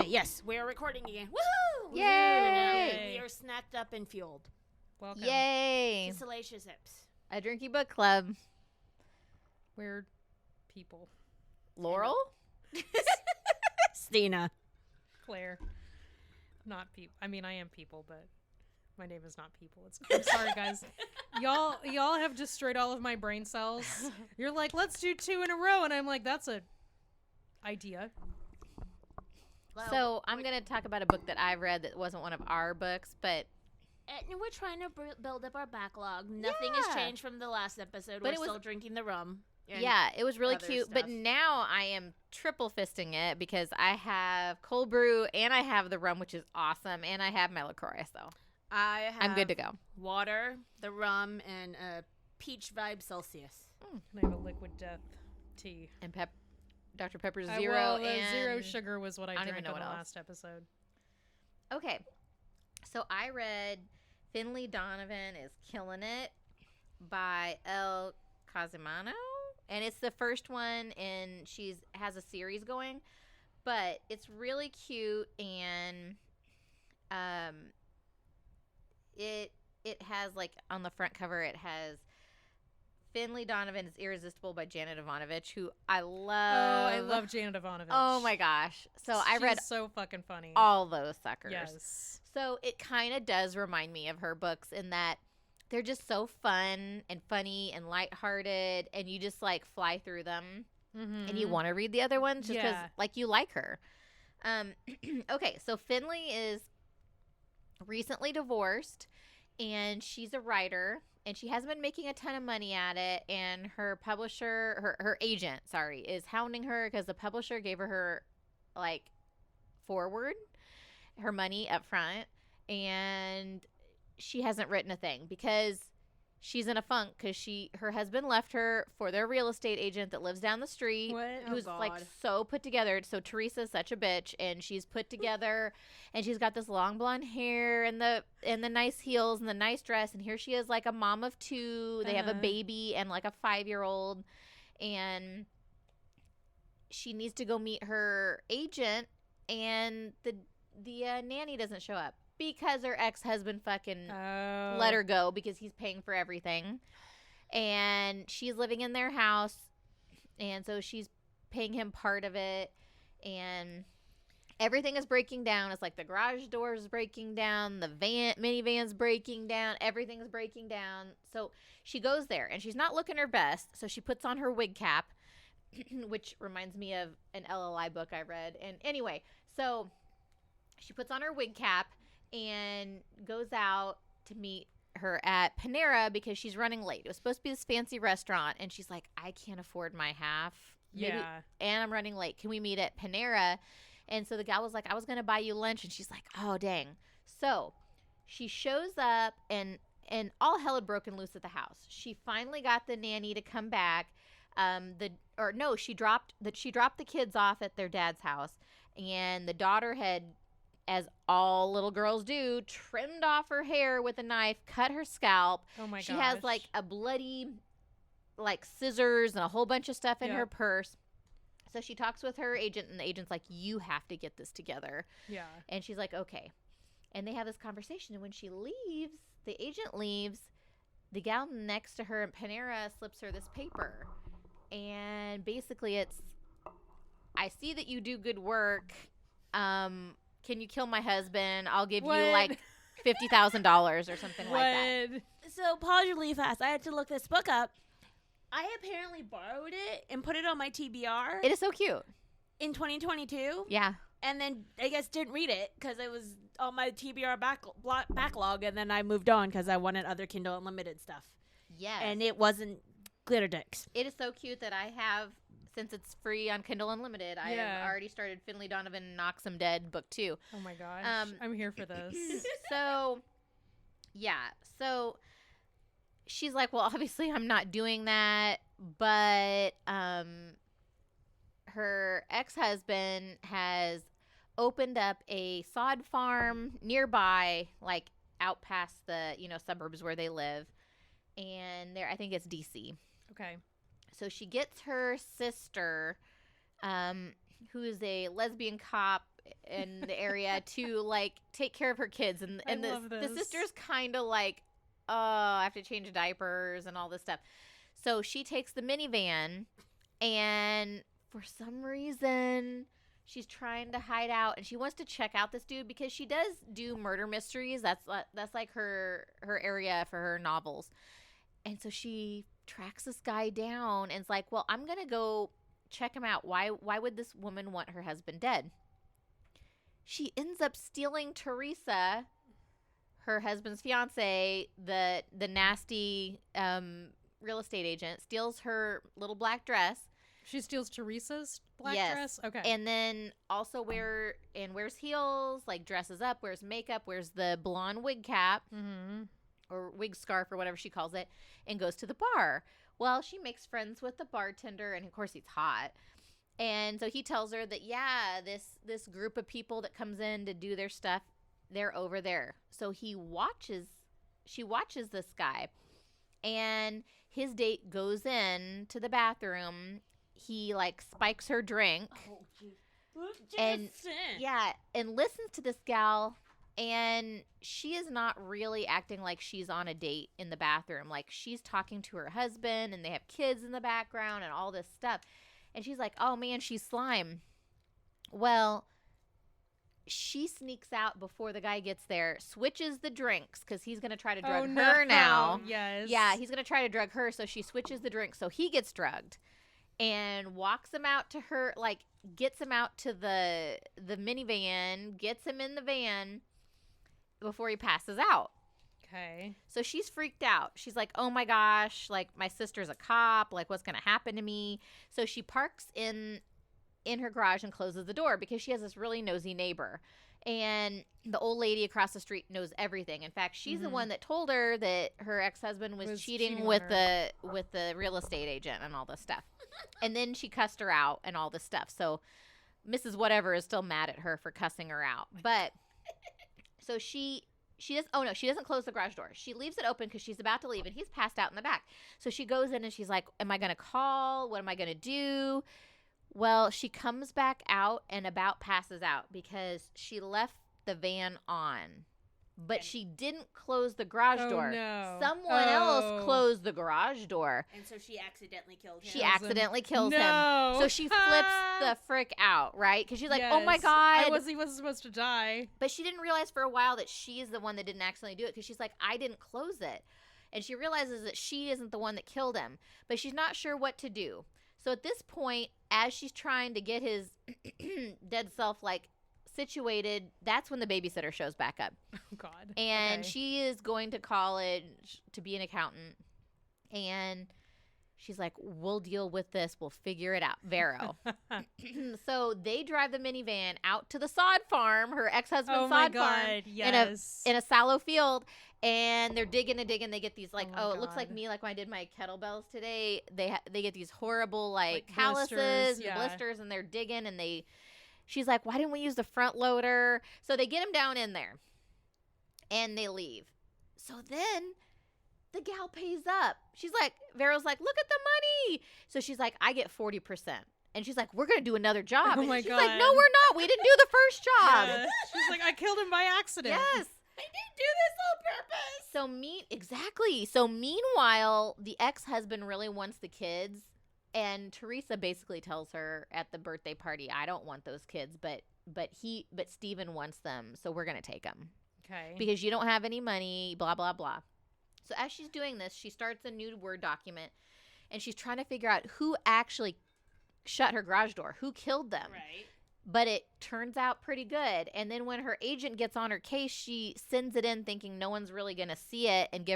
yes, we are recording again. Woohoo! Yay! We are snacked up and fueled. Welcome. Yay! To Salacious Sips. A drinky book club. We're people. Laurel? Stina. Claire. Not people. I mean, I am people, but my name is not people. I'm sorry, guys. Y'all have destroyed all of my brain cells. You're like, let's do 2 in a row, and I'm like, that's a idea. Well, So I'm going to talk about a book that I've read that wasn't one of our books, but and we're trying to build up our backlog. Nothing has Yeah. changed from the last episode. But We're it was- still drinking the rum. and yeah, it was really other cute. But stuff. now I am triple fisting it because I have cold brew and I have the rum, which is awesome, and I have my LaCroix, so I have I'm good to go. water, the rum, and a peach vibe Celsius. And I have a liquid death tea. And Dr. Pepper I- Zero well, and zero sugar was what I don't drank even know on the what else. last episode. Okay, so I read Finlay Donovan is Killing It by Elle Cosimano, and it's the first one, and she's has a series going, but it's really cute, and it has, like, on the front cover it has Finlay Donovan is Irresistible by Janet Ivanovich, who I love. Oh, I love Janet Ivanovich. Oh my gosh! So I read She's so fucking funny. all those suckers. Yes. So it kind of does remind me of her books in that they're just so fun and funny and lighthearted, and you just like fly through them, Mm-hmm. and you want to read the other ones just because Yeah. like you like her. Okay, so Finlay is recently divorced, and she's a writer, and she hasn't been making a ton of money at it, and her publisher, her agent, sorry, is hounding her because the publisher gave her like forward her money up front, and she hasn't written a thing because she's in a funk because her husband left her for their real estate agent that lives down the street, What? Oh, who's like God. so put together. So Teresa's such a bitch, and she's put together, and she's got this long blonde hair and the nice heels and the nice dress, and here she is like a mom of 2. They have a Uh-huh. baby and like a 5-year-old, and she needs to go meet her agent, and the nanny doesn't show up because her ex-husband fucking let her go because he's paying for everything, and she's living in their house, and so she's paying him part of it, and everything is breaking down. It's like the garage door is breaking down, the minivan's breaking down, everything's breaking down. So she goes there, and she's not looking her best, so she puts on her wig cap, which reminds me of an LLI book I read. And anyway, so she puts on her wig cap and goes out to meet her at Panera because she's running late. It was supposed to be this fancy restaurant, and she's like, I can't afford my half. Yeah. And I'm running late. Can we meet at Panera? And so the guy was like, I was going to buy you lunch. And she's like, oh, dang. So she shows up, and all hell had broken loose at the house. She finally got the nanny to come back. She dropped the kids off at their dad's house, and the daughter had, as all little girls do, trimmed off her hair with a knife, cut her scalp. Oh my god. She has like a bloody, like, scissors and a whole bunch of stuff in Yeah. her purse. So she talks with her agent, and the agent's like, you have to get this together. Yeah. And she's like, okay. And they have this conversation, and when she leaves, the agent leaves, the gal next to her in Panera slips her this paper. And basically it's, I see that you do good work. Can you kill my husband? I'll give you like $50,000 or something like that. So pause really fast. I had to look this book up. I apparently borrowed it and put it on my TBR It is so cute. in 2022, Yeah. and then I guess didn't read it because it was on my TBR backlog, and then I moved on because I wanted other Kindle Unlimited stuff, Yes. and it wasn't glitter dicks. It is so cute that I have, since it's free on Kindle Unlimited, I Yeah. have already started Finlay Donovan Knocks 'Em Dead book 2. Oh my gosh. Um, I'm here for this. So, yeah. So she's like, well, obviously I'm not doing that, but her ex-husband has opened up a sod farm nearby, like out past the, suburbs where they live. And I think it's DC. Okay. So she gets her sister, who is a lesbian cop in the area to like take care of her kids, and love the this. sister's kind of like, oh, I have to change diapers and all this stuff. So she takes the minivan, and for some reason she's trying to hide out, and she wants to check out this dude because she does do murder mysteries. That's like her area for her novels. And so she tracks this guy down and is like, well, I'm going to go check him out. Why would this woman want her husband dead? She ends up stealing Teresa, her husband's fiance, the nasty real estate agent, steals her little black dress. She steals Teresa's black Yes. dress? Okay. And then also wears heels, like dresses up, wears makeup, wears the blonde wig cap Mm-hmm. or wig scarf or whatever she calls it, and goes to the bar. Well, she makes friends with the bartender, and of course he's hot. And so he tells her that, yeah, this group of people that comes in to do their stuff, they're over there. So she watches this guy, and his date goes in to the bathroom. He like spikes her drink. Oh, geez. And yeah, and listens to this gal, and she is not really acting like she's on a date in the bathroom. Like, she's talking to her husband, and they have kids in the background and all this stuff. And she's like, oh man, she's slime. Well, she sneaks out before the guy gets there, switches the drinks because he's going to try to drug her now. Yes. Yeah, he's going to try to drug her, so she switches the drinks, so he gets drugged. And walks him out to her, like, gets him out to the minivan, gets him in the van before he passes out. Okay. So she's freaked out. She's like, oh my gosh, like, my sister's a cop. Like, what's going to happen to me? So she parks in her garage and closes the door because she has this really nosy neighbor. And the old lady across the street knows everything. In fact, she's the one that told her that her ex-husband was cheating with on the real estate agent and all this stuff. And then she cussed her out and all this stuff. So Mrs. Whatever is still mad at her for cussing her out. But so she doesn't close the garage door. She leaves it open because she's about to leave, and he's passed out in the back. So she goes in and she's like, am I going to call? What am I going to do? Well, she comes back out and about passes out because she left the van on, but she didn't close the garage door. No. Someone else closed the garage door. And so she accidentally killed him. She accidentally kills him. No. So she flips the frick out, right? Because she's like, oh my God. He wasn't supposed to die. But she didn't realize for a while that she's the one that didn't accidentally do it because she's like, I didn't close it. And she realizes that she isn't the one that killed him, but she's not sure what to do. So at this point, as she's trying to get his dead self, like, situated, that's when the babysitter shows back up. Oh, God. And Okay. she is going to college to be an accountant. And she's like, we'll deal with this. We'll figure it out. Vero. So they drive the minivan out to the sod farm, her ex-husband's sod farm, yes. in a fallow field. And they're digging and digging. They get these, like, Oh my it looks like God. me, like when I did my kettlebells today. They get these horrible, like blisters, calluses yeah. and blisters, and they're digging. And she's like, why didn't we use the front loader? So they get him down in there, and they leave. So then the gal pays up. She's like, Vero's like, look at the money. So she's like, I get 40%. And she's like, we're going to do another job. Oh And my she's like, God. no, we're not. We didn't do the first job. Yeah. She's like, I killed him by accident. Yes. I didn't do this on purpose. Exactly. So meanwhile, the ex-husband really wants the kids, and Teresa basically tells her at the birthday party, I don't want those kids, but Steven wants them, so we're going to take them. Okay. Because you don't have any money, blah, blah, blah. So as she's doing this, she starts a new Word document, and she's trying to figure out who actually shut her garage door, who killed them. Right. But it turns out pretty good. And then when her agent gets on her case, she sends it in thinking no one's really going to see it and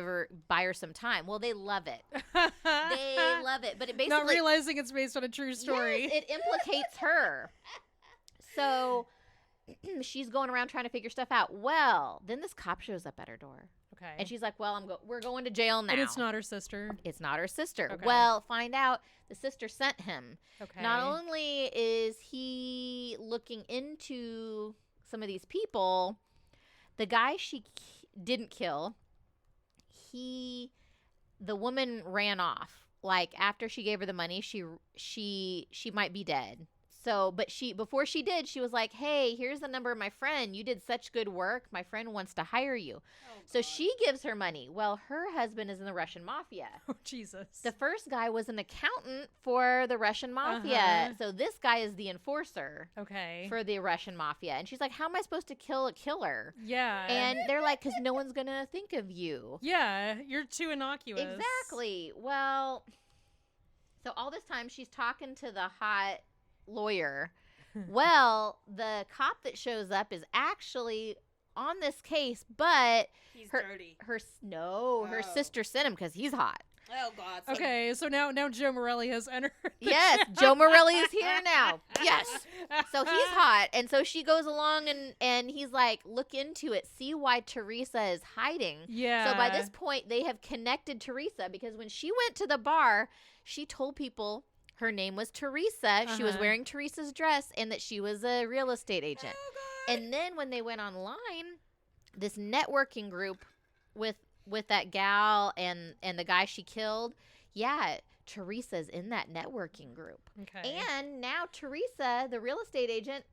buy her some time. Well, they love it. They love it. But it basically... Not realizing it's based on a true story. Yes, it implicates her. So she's going around trying to figure stuff out. Well, then this cop shows up at her door. Okay. And she's like, well, we're going to jail now. And it's not her sister. It's not her sister. Okay. Well, find out the sister sent him. Okay. Not only is he looking into some of these people, the guy she didn't kill, the woman ran off. Like, after she gave her the money, she might be dead. So, but before she did, she was like, hey, here's the number of my friend. You did such good work. My friend wants to hire you. So she gives her money. Well, her husband is in the Russian mafia. Oh, Jesus. The first guy was an accountant for the Russian mafia. So this guy is the enforcer for the Russian mafia. And she's like, how am I supposed to kill a killer? Yeah. And they're like, because no one's going to think of you. Yeah, you're too innocuous. Exactly. Well, so all this time she's talking to the hot lawyer. Well, the cop that shows up is actually on this case, but he's dirty. Her sister sent him because he's hot. Oh God. So Okay, so now Joe Morelli has entered. Yes, Joe Morelli is here now. Yes. So he's hot, and so she goes along and he's like, look into it, see why Teresa is hiding. Yeah. So by this point, they have connected Teresa because when she went to the bar, she told people her name was Teresa. She was wearing Teresa's dress and that she was a real estate agent. Oh, God. And then when they went online, this networking group with that gal and the guy she killed, yeah, Teresa's in that networking group. Okay. And now Teresa, the real estate agent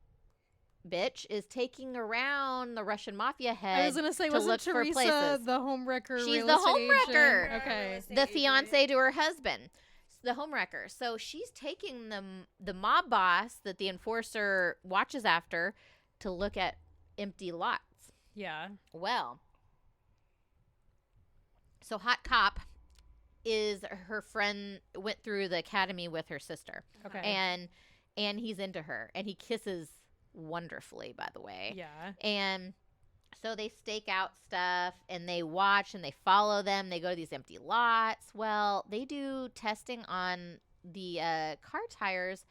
bitch, is taking around the Russian mafia head. I was gonna say, wasn't Teresa the homewrecker? She's the homewrecker. Okay. The fiance to her husband. The homewrecker. So she's taking the mob boss that the enforcer watches after to look at empty lots. Yeah. Well, so Hot Cop is her friend, went through the academy with her sister. Okay. And he's into her, and he kisses wonderfully, by the way. Yeah. And so they stake out stuff, and they watch, and they follow them. They go to these empty lots. Well, they do testing on the car tires,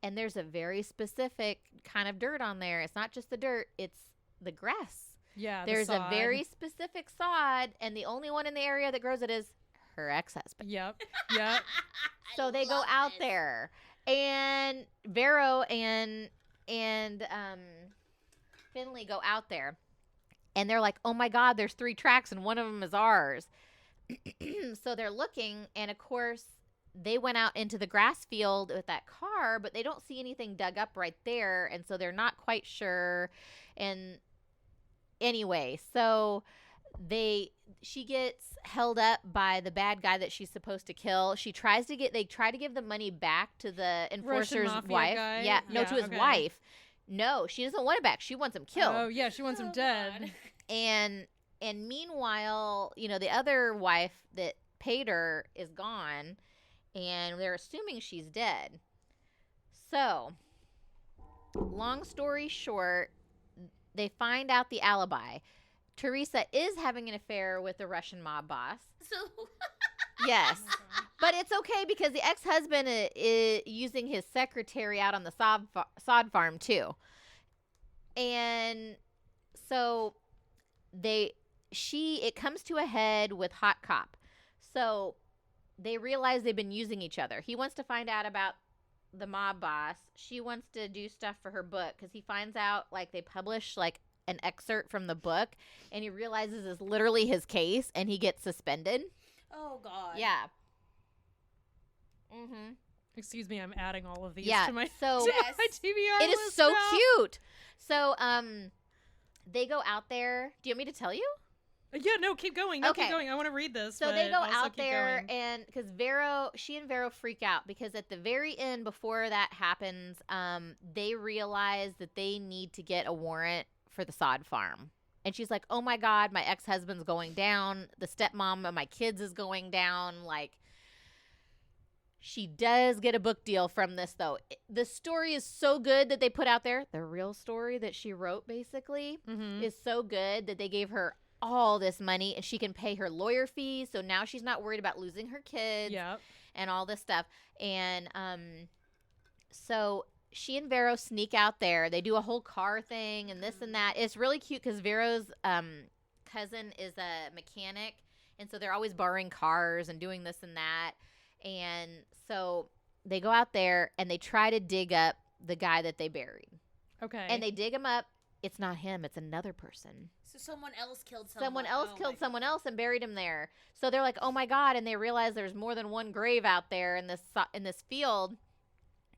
and there's a very specific kind of dirt on there. It's not just the dirt, it's the grass. Yeah, There's a very specific sod, and the only one in the area that grows it is her ex-husband. Yep. So they go out there, and Vero and Finlay go out there, and they're like, oh my God, there's 3 tracks, and one of them is ours. So they're looking, and of course, they went out into the grass field with that car, but they don't see anything dug up right there, and so they're not quite sure. And anyway, so she gets held up by the bad guy that she's supposed to kill. They try to give the money back to the enforcer's wife. Guy? Yeah, no, to his wife. No, she doesn't want it back. She wants him killed. Oh yeah, she wants him dead. And meanwhile, the other wife that paid her is gone, and they're assuming she's dead. So, long story short, they find out the alibi. Teresa is having an affair with the Russian mob boss. So Yes. But it's okay because the ex-husband is using his secretary out on the sod farm too. And so it comes to a head with Hot Cop. So they realize they've been using each other. He wants to find out about the mob boss. She wants to do stuff for her book because he finds out they publish an excerpt from the book, and he realizes it's literally his case, and he gets suspended. Oh God. Yeah. Mm-hmm. Excuse me, I'm adding all of these Yeah. to my So my TBR it is list so now. cute. So they go out there. Do you want me to tell you? Yeah, no, keep going. Okay. Keep going. I want to read this. So they but go also out keep there, going. and because she and Vero freak out because at the very end, before that happens, they realize that they need to get a warrant for the sod farm. And she's like, oh my God, my ex-husband's going down. The stepmom of my kids is going down. She does get a book deal from this, though. The story is so good that they put out there. The real story that she wrote, basically, is so good that they gave her all this money, and she can pay her lawyer fees. So now she's not worried about losing her kids and all this stuff. And so she and Vero sneak out there. They do a whole car thing and this and that. It's really cute because Vero's cousin is a mechanic, and so they're always borrowing cars and doing this and that. And so they go out there and they try to dig up the guy that they buried. Okay. And they dig him up. It's not him. It's another person. So someone else killed someone. Someone else killed someone else and buried him there. So they're like, oh my God. And they realize there's more than one grave out there in this field.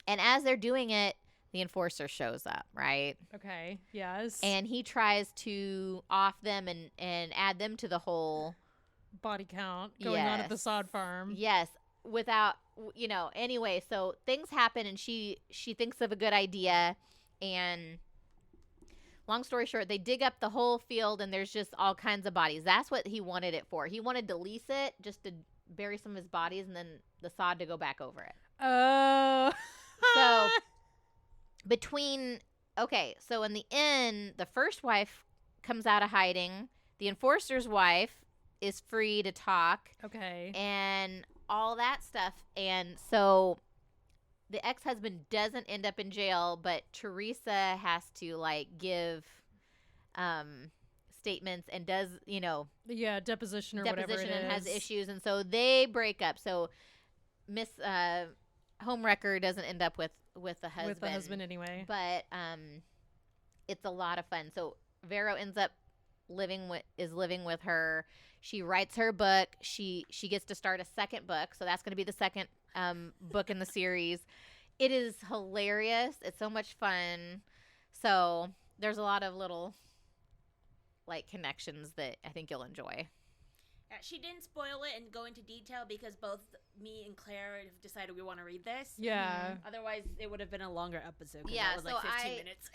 And as they're doing it, the enforcer shows up, right? Okay. Yes. And he tries to off them and add them to the whole body count going on at the Yes. sod farm. yes, without anyway, so things happen and she thinks of a good idea, and long story short, they dig up the whole field and there's just all kinds of bodies. That's what he wanted it for. He wanted to lease it just to bury some of his bodies and then the sod to go back over it. Oh. So so in the end, the first wife comes out of hiding. The enforcer's wife is free to talk Okay. and all that stuff. And so the ex-husband doesn't end up in jail, but Teresa has to give statements and does, Yeah, deposition or whatever it is. and has issues. And so they break up. So Miss Homewrecker doesn't end up with the husband. With the husband anyway. But it's a lot of fun. So Vero ends up living with her. She writes her book. She gets to start a second book. So that's going to be the second book in the series. It is hilarious. It's so much fun. So there's a lot of little connections that I think you'll enjoy. Yeah, she didn't spoil it and go into detail because both me and Claire have decided we want to read this. Yeah. Otherwise, it would have been a longer episode. Yeah, that was so 15 I- minutes.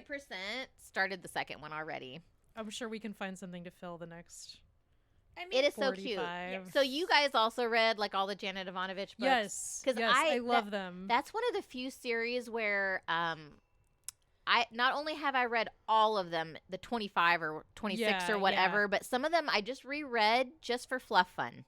100% started the second one already. I'm sure we can find something to fill the next I mean, It is so cute. 45. So you guys also read all the Janet Ivanovich books? Yes. 'Cause yes, I- I love them. That's one of the few series where I not only have I read all of them, the 25 or 26 Yeah, or whatever, yeah. but some of them I just reread just for fluff fun.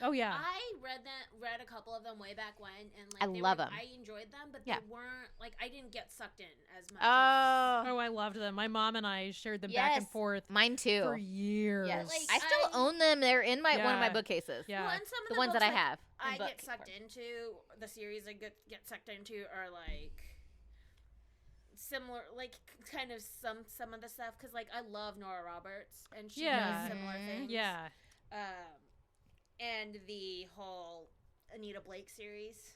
Oh, yeah. I read a couple of them way back when, and I love 'em. I enjoyed them, but Yeah. they weren't I didn't get sucked in as much. Oh, I loved them. My mom and I shared them back and Yes. forth Mine too. for years. Yes. Like, I still own them. They're in one of my Yeah. bookcases. Yeah. Well, and some of The the ones that books I have. I in book get sucked form. into the series I get sucked into are similar, kind of some of the stuff because I love Nora Roberts and she Yeah. does similar Mhm. things. Yeah. And the whole Anita Blake series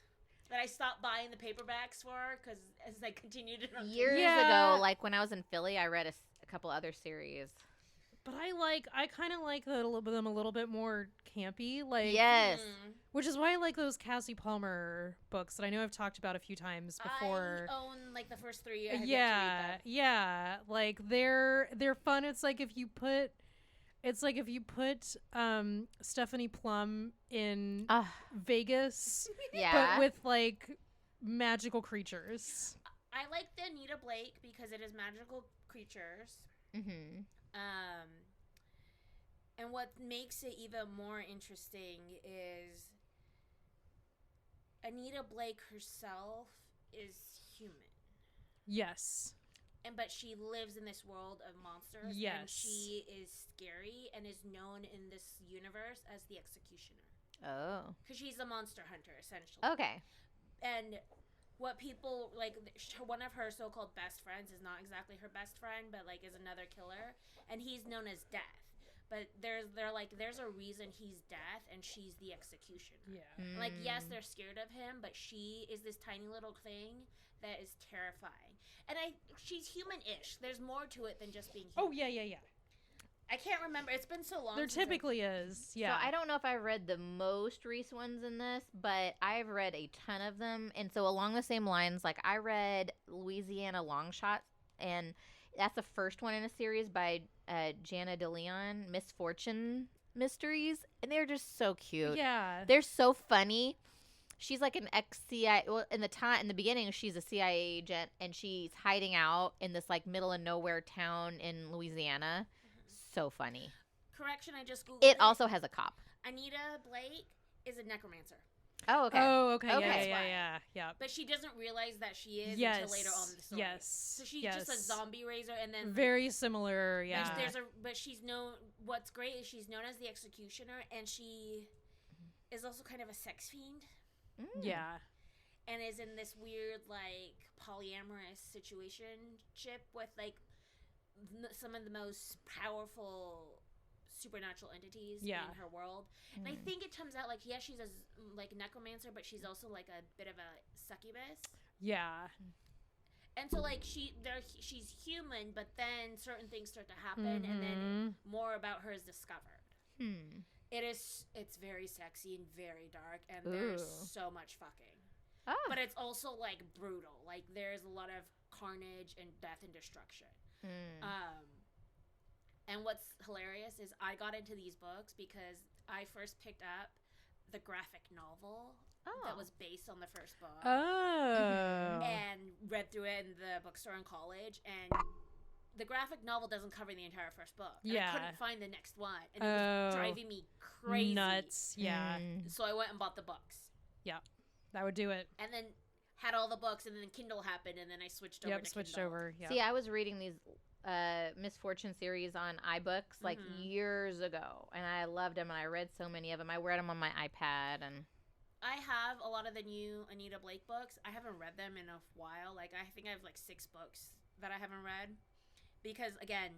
that I stopped buying the paperbacks for because as I continued to Years Yeah. ago, when I was in Philly, I read a couple other series. But I kind of like them a little bit more campy. Yes. Which is why I like those Cassie Palmer books that I know I've talked about a few times before. I own the first 3. I have yet to read Yeah, them. yeah. They're fun. It's like if you put Stephanie Plum in Vegas, Yeah. but with magical creatures. I like the Anita Blake because it is magical creatures. Mm-hmm. And what makes it even more interesting is Anita Blake herself is human. Yes. But she lives in this world of monsters. And Yes. she is scary and is known in this universe as the Executioner. Oh. Because she's a monster hunter, essentially. Okay. And what people, one of her so-called best friends is not exactly her best friend, but, is another killer. And he's known as Death. But there's a reason he's Death and she's the Executioner. Yeah. Yes, they're scared of him, but she is this tiny little thing that is terrifying. And she's human-ish. There's more to it than just being human. Oh yeah. I can't remember. It's been so long. There typically is. Yeah. So I don't know if I read the most recent ones in this, but I've read a ton of them. And so along the same lines, I read Louisiana Longshot, and that's the first one in a series by Jana DeLeon, Misfortune Mysteries, and they're just so cute. Yeah. They're so funny. She's an ex-CIA. Well, in the beginning, she's a CIA agent, and she's hiding out in this middle of nowhere town in Louisiana. So funny. Correction, I just Googled It also has a cop. Anita Blake is a necromancer. Oh, okay. Oh, okay. Okay. Yeah. But she doesn't realize that she is Yes. until later on in the story. Yes. So she's yes. just a zombie raiser, and then Very similar. but Yeah. but she's known. What's great is she's known as the Executioner, and she is also kind of a sex fiend, Yeah. and is in this weird polyamorous situationship with some of the most powerful supernatural entities Yeah. in her world. And I think it turns out yes, she's a necromancer, but she's also a bit of a succubus. Yeah. And so like she's human, but then certain things start to happen, and then more about her is discovered. It's very sexy and very dark, and there's so much fucking. Oh. But it's also like brutal. Like there's a lot of carnage and death and destruction. And what's hilarious is I got into these books because I first picked up the graphic novel that was based on the first book. And read through it in the bookstore in college, and the graphic novel doesn't cover the entire first book. And I couldn't find the next one, and it was driving me crazy. Nuts. Yeah. So I went and bought the books. Yeah. That would do it. And then had all the books, and then Kindle happened, and then I switched over to switched Kindle. over. Yep. See, I was reading these Misfortune series on iBooks like years ago, and I loved them, and I read so many of them. I read them on my iPad, and I have a lot of the new Anita Blake books. I haven't read them in a while. Like, I think I have like 6 books that I haven't read because, again,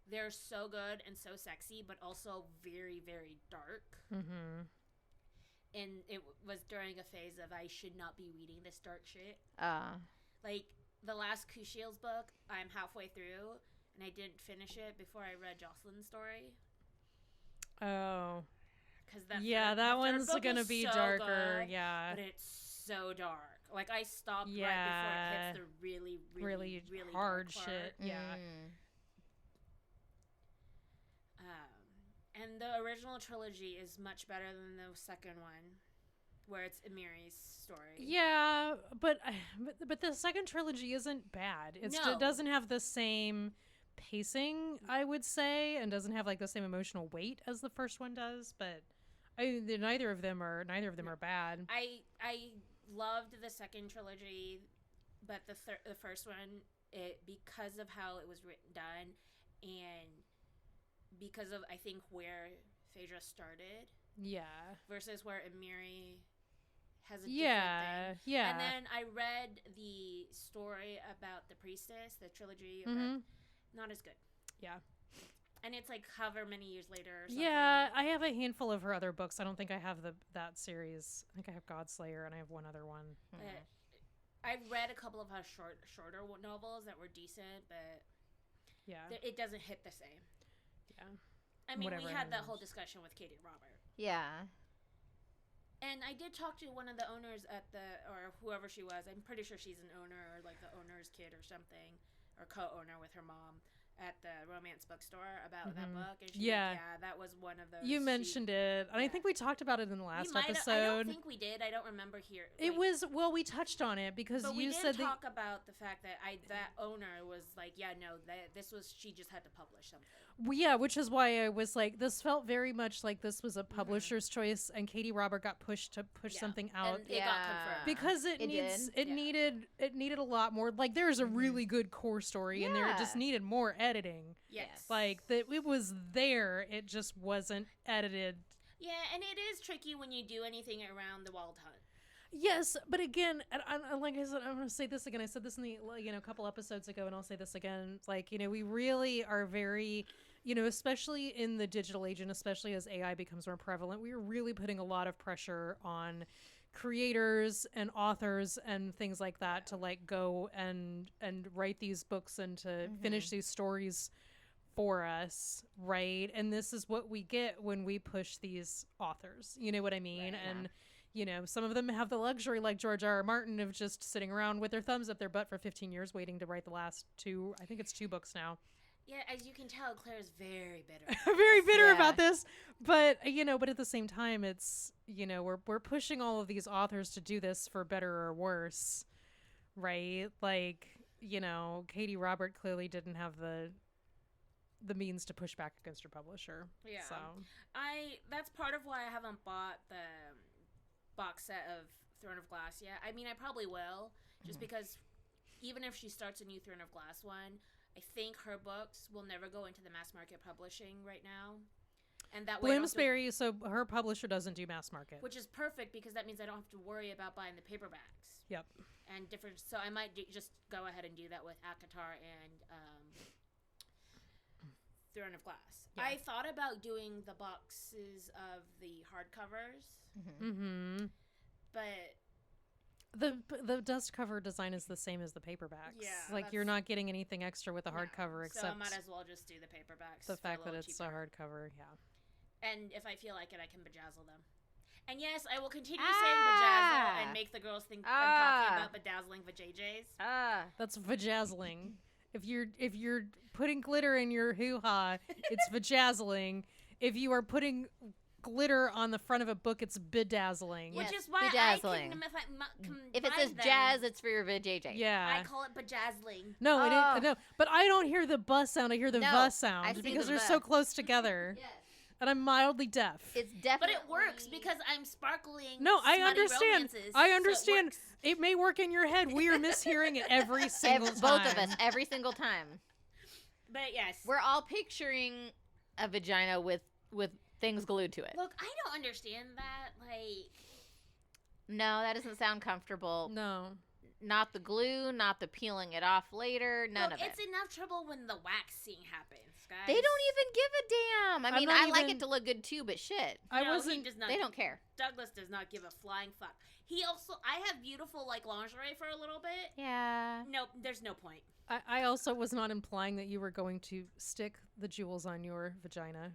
they're so good and so sexy, but also very, very dark. And it was during a phase of I should not be reading this dark shit. Like, the last Kushiel's book, I'm halfway through, and I didn't finish it before I read Jocelyn's story. Oh. Because that one's gonna be so darker. Good, yeah. But it's so dark. Like, I stopped right before it hits the really, really, really hard dark part. shit. Yeah. And the original trilogy is much better than the second one, where it's Amiri's story. Yeah, but the second trilogy isn't bad. It doesn't have the same pacing, I would say, and doesn't have like the same emotional weight as the first one does. But neither of them are bad. I loved the second trilogy, but the first one, because of how it was done, and because of, I think, where Phaedra started. Yeah. Versus where Amiri has a different thing. Yeah. And then I read the story about the priestess, the trilogy. Not as good. Yeah. And it's like however many years later or something. Yeah, I have a handful of her other books. I don't think I have that series. I think I have Godslayer, and I have one other one. I read a couple of her shorter novels that were decent, but it doesn't hit the same. Yeah. I mean, we had that whole discussion with Katie Robert. Yeah. And I did talk to one of the owners or whoever she was. I'm pretty sure she's an owner or like the owner's kid or something, or co-owner with her mom at the romance bookstore about that book. And she that was one of those. You mentioned it. And I think we talked about it in the last episode. I don't think we did. I don't remember here. We touched on it because you said we did talk about the fact that that owner was like, she just had to publish something. Yeah, which is why I was like, this felt very much like this was a publisher's choice, and Katie Robert got pushed to push something out. And it got confirmed. Because it needed a lot more. Like, there's a really good core story, and there just needed more editing. Yes. Like, it was there, it just wasn't edited. Yeah, and it is tricky when you do anything around the Wild Hunt. Yes, but again, like I said, I'm going to say this again. I said this in the a couple episodes ago, and I'll say this again. Like, we really are very, especially in the digital age, and especially as AI becomes more prevalent, we are really putting a lot of pressure on creators and authors and things like that to like go and write these books and to finish these stories for us, right? And this is what we get when we push these authors. You know what I mean? Right, and some of them have the luxury, like George R.R. Martin, of just sitting around with their thumbs up their butt for 15 years waiting to write the last 2, I think it's 2 books now. Yeah, as you can tell, Claire's very bitter. Very bitter about this. But, but at the same time, it's, we're pushing all of these authors to do this for better or worse, right? Like, Katie Robert clearly didn't have the means to push back against her publisher. Yeah. So that's part of why I haven't bought the box set of Throne of Glass yet. I mean, I probably will, just because even if she starts a new Throne of Glass one, I think her books will never go into the mass market publishing right now. And that way Bloomsbury, so her publisher doesn't do mass market. Which is perfect, because that means I don't have to worry about buying the paperbacks. Yep. And different, so I might just go ahead and do that with Akatar and Throne of Glass. Yeah. I thought about doing the boxes of the hardcovers. But The dust cover design is the same as the paperbacks. Yeah, like you're not getting anything extra with the hardcover So except I might as well just do the paperbacks. the fact that it's cheaper. a hardcover. Yeah. And if I feel like it, I can bedazzle them. And yes, I will continue saying bedazzle and make the girls think I'm talking about bedazzling vajayjays. That's vajazzling. If you're putting glitter in your hoo-ha, it's vajazzling. If you are putting glitter on the front of a book, it's bedazzling. Which is why bedazzling. I can If it says jazz, it's for your vajayjay. Yeah. I call it bedazzling. No, no, but I don't hear the buzz sound. I hear the No, sound see because the they're buzz. so close together. Yes. And I'm mildly deaf. It's definitely. But it works because I'm sparkling. No, I smutty understand. romances, I so it understand. works. It may work in your head. We are mishearing it every single time. Both of us, every single time. But yes. We're all picturing a vagina with things glued to it. Look, I don't understand that. Like, No, that doesn't sound comfortable. No. Not the glue, not the peeling it off later, none of it. It's enough trouble when the waxing happens, guys. They don't even give a damn. I I'm mean, not I like even- it to look good too, but shit. I No, he wasn't. does not. They don't care. Douglas does not give a flying fuck. He also, I have beautiful like lingerie for a little bit. Yeah. Nope, there's no point. I also was not implying that you were going to stick the jewels on your vagina.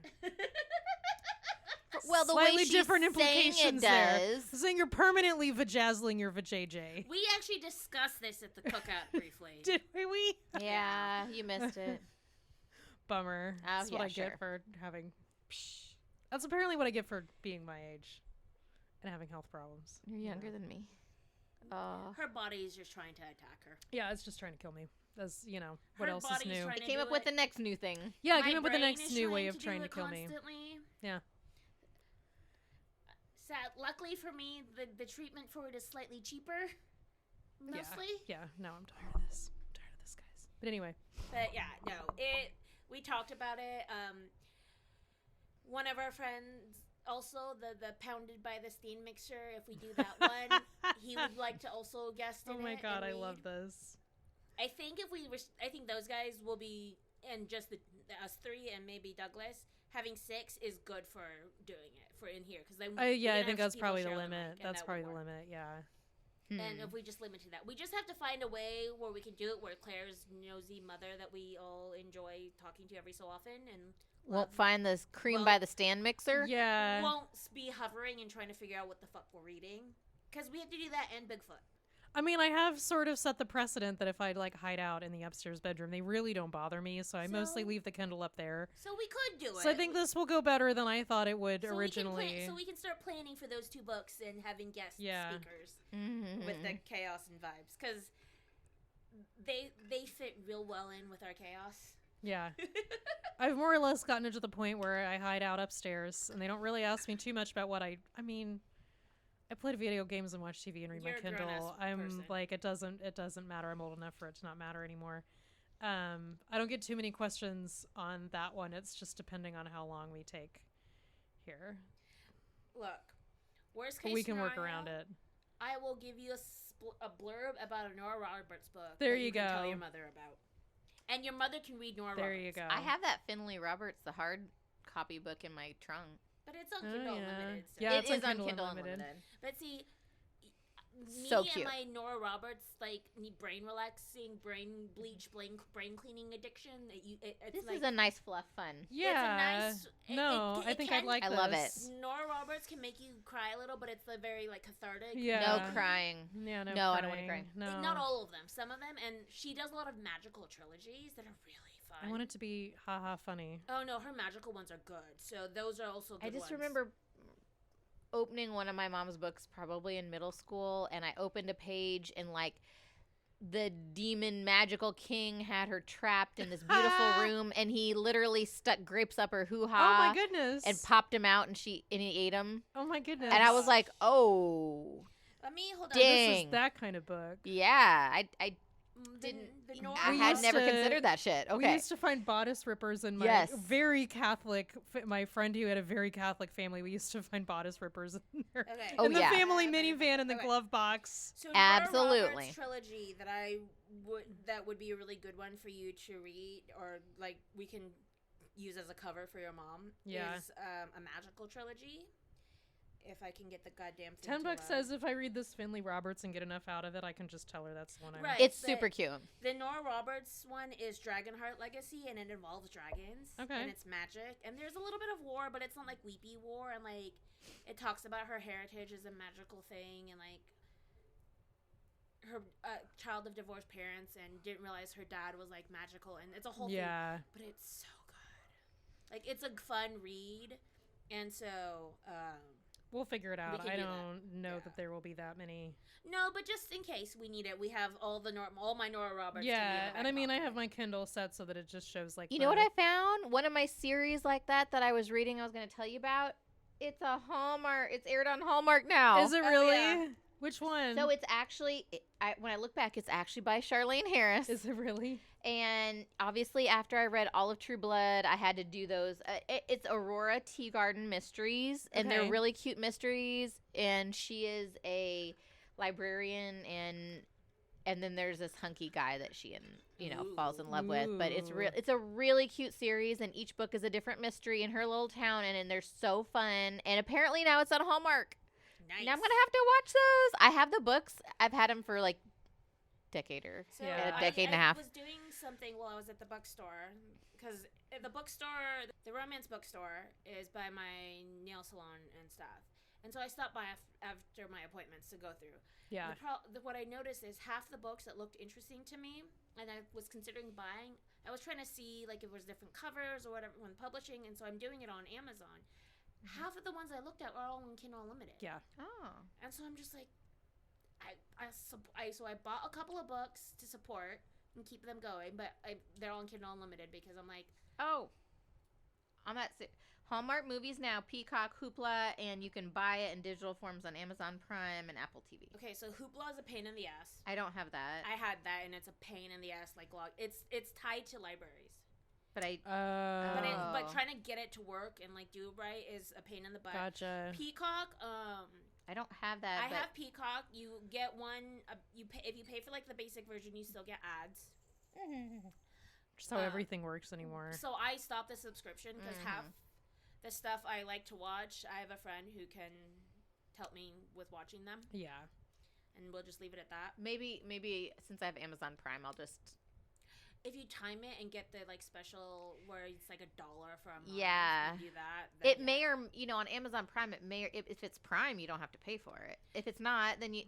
Well, the Slightly way she's different saying implications it there. does. Saying you're permanently vajazzling your vajayjay. We actually discussed this at the cookout briefly. Did we? Yeah, you missed it. Bummer. Oh, That's what yeah, I sure. get for having. That's apparently what I get for being my age and having health problems. You're younger than me. Oh. Her body is just trying to attack her. Yeah, it's just trying to kill me. That's what Her else is body's new? trying It to came do up with it. the next new thing. Yeah, My came up with the brain next is new way of do trying to it kill me. constantly. Yeah. Luckily for me, the treatment for it is slightly cheaper. Mostly. Yeah, no, I'm tired of this. I'm tired of this, guys. But anyway. But yeah, no. We talked about it. One of our friends also the pounded by the steam mixture. If we do that one, he would like to also guest in it. Oh my god, and I love read. this. I think I think those guys will be, and just us three and maybe Douglas having 6 is good for doing it for in here because Yeah, I think that's probably the limit. That's probably the limit. Yeah. And if we just limit to that, we just have to find a way where we can do it where Claire's nosy mother that we all enjoy talking to every so often and Won't find the cream Well, by the stand mixer. Yeah. won't be hovering and trying to figure out what the fuck we're reading because we have to do that and Bigfoot. I mean, I have sort of set the precedent that if I hide out in the upstairs bedroom, they really don't bother me. So I mostly leave the Kindle up there. So we could do it. So I think this will go better than I thought it would originally. So we can start planning for those 2 books and having guest speakers Mm-hmm. with the chaos and vibes because they fit real well in with our chaos. Yeah. I've more or less gotten it to the point where I hide out upstairs and they don't really ask me too much about what I mean, I played video games and watch TV and read You're my a Kindle. grown-ass I'm person. like, it doesn't matter. I'm old enough for it to not matter anymore. I don't get too many questions on that one. It's just depending on how long we take here. Look, worst But case we can work scenario, around it. I will give you a blurb about a Nora Roberts book. There that you can tell go. your mother about. And your mother can read Nora There Roberts. you go. I have that Finlay Roberts, the hard copy book in my trunk. But it's on Oh, Kindle yeah. Unlimited. So. Yeah, It it's on is on Kindle Kindle Unlimited. Unlimited. But see, me So and cute. my Nora Roberts brain relaxing, brain bleach, brain cleaning addiction. It's This like, is a nice fluff fun. Yeah. It's a nice. No, I think I'd like I this. love it. Nora Roberts can make you cry a little, but it's a very cathartic. Yeah. No crying. Yeah, no, No, I don't wanna cry. No. Not all of them, some of them, and she does a lot of magical trilogies that are really fun. I want it to be haha funny. Oh no, her magical ones are good. So those are also good I just ones. remember opening one of my mom's books probably in middle school, and I opened a page and the demon magical king had her trapped in this beautiful room, and he literally stuck grapes up her hoo-ha Oh my goodness. and popped him out, and he ate him. Oh my goodness. And I was like, oh, Let me hold on. Dang. This is that kind of book. yeah, I Didn't the Nora I We had used never to- considered that shit. We Okay. used to find bodice rippers in my Yes. very Catholic, my friend who had a very Catholic family, we used to find bodice rippers in there. Okay. Oh, in the yeah. family Okay. minivan in the Okay. glove box. So Absolutely. Nora Roberts trilogy that would be a really good one for you to read, or we can use as a cover for your mom. Yeah. Is a magical trilogy. if I can get the goddamn thing. $10 to says if I read this Finlay Roberts and get enough out of it, I can just tell her that's the one I Right. It's super cute. The Nora Roberts one is Dragonheart Legacy, and it involves dragons. Okay. And it's magic. And there's a little bit of war, but it's not like weepy war. And like, it talks about her heritage as a magical thing, and like, her child of divorced parents, and didn't realize her dad was like magical, and it's a whole thing. But it's so good. Like, it's a fun read, and so we'll figure it out. I do don't know that there will be that many. no, but just in case we need it, we have all my Nora Roberts. Yeah, and I mean, I have my Kindle set so that it just shows like. You know what I found? One of my series like that I was reading. I was going to tell you about. It's a Hallmark. It's aired on Hallmark now. Is it really? Yeah. Which one? So it's actually, when I look back, it's actually by Charlene Harris. Is it really? And obviously, after I read all of True Blood, I had to do those. It's Aurora Teagarden Mysteries, and they're really cute mysteries. And she is a librarian, and then there's this hunky guy that she falls in love with. But it's a really cute series, and each book is a different mystery in her little town, and they're so fun. And apparently now it's on Hallmark. Nice. Now I'm gonna have to watch those. I have the books. I've had them for like decade and a half. I was doing something while I was at the bookstore, because the bookstore, the romance bookstore, is by my nail salon and stuff. And so I stopped by after my appointments to go through. Yeah. What I noticed is half the books that looked interesting to me, and I was considering buying, I was trying to see like if there was different covers or whatever when publishing, and so I'm doing it on Amazon. Half of the ones I looked at were all in Kindle Unlimited. Yeah. Oh. And so I'm just like, so I bought a couple of books to support and keep them going, but they're all in Kindle Unlimited because I'm like, I'm at Hallmark Movies Now, Peacock, Hoopla, and you can buy it in digital forms on Amazon Prime and Apple TV. okay, so Hoopla is a pain in the ass. I don't have that, I had that, and it's a pain in the ass. Like, it's tied to libraries. but But trying to get it to work and like do it right is a pain in the butt. Gotcha. Peacock, I don't have that. I have Peacock. You get one. If you pay for like the basic version, you still get ads. Just how everything works anymore. So I stopped the subscription because half the stuff I like to watch, I have a friend who can help me with watching them. Yeah. And we'll just leave it at that. Maybe since I have Amazon Prime, I'll just. If you time it and get the like special where it's like $1 for a month, Yeah. and do that. It may or on Amazon Prime, it may if it's Prime, you don't have to pay for it. If it's not, then you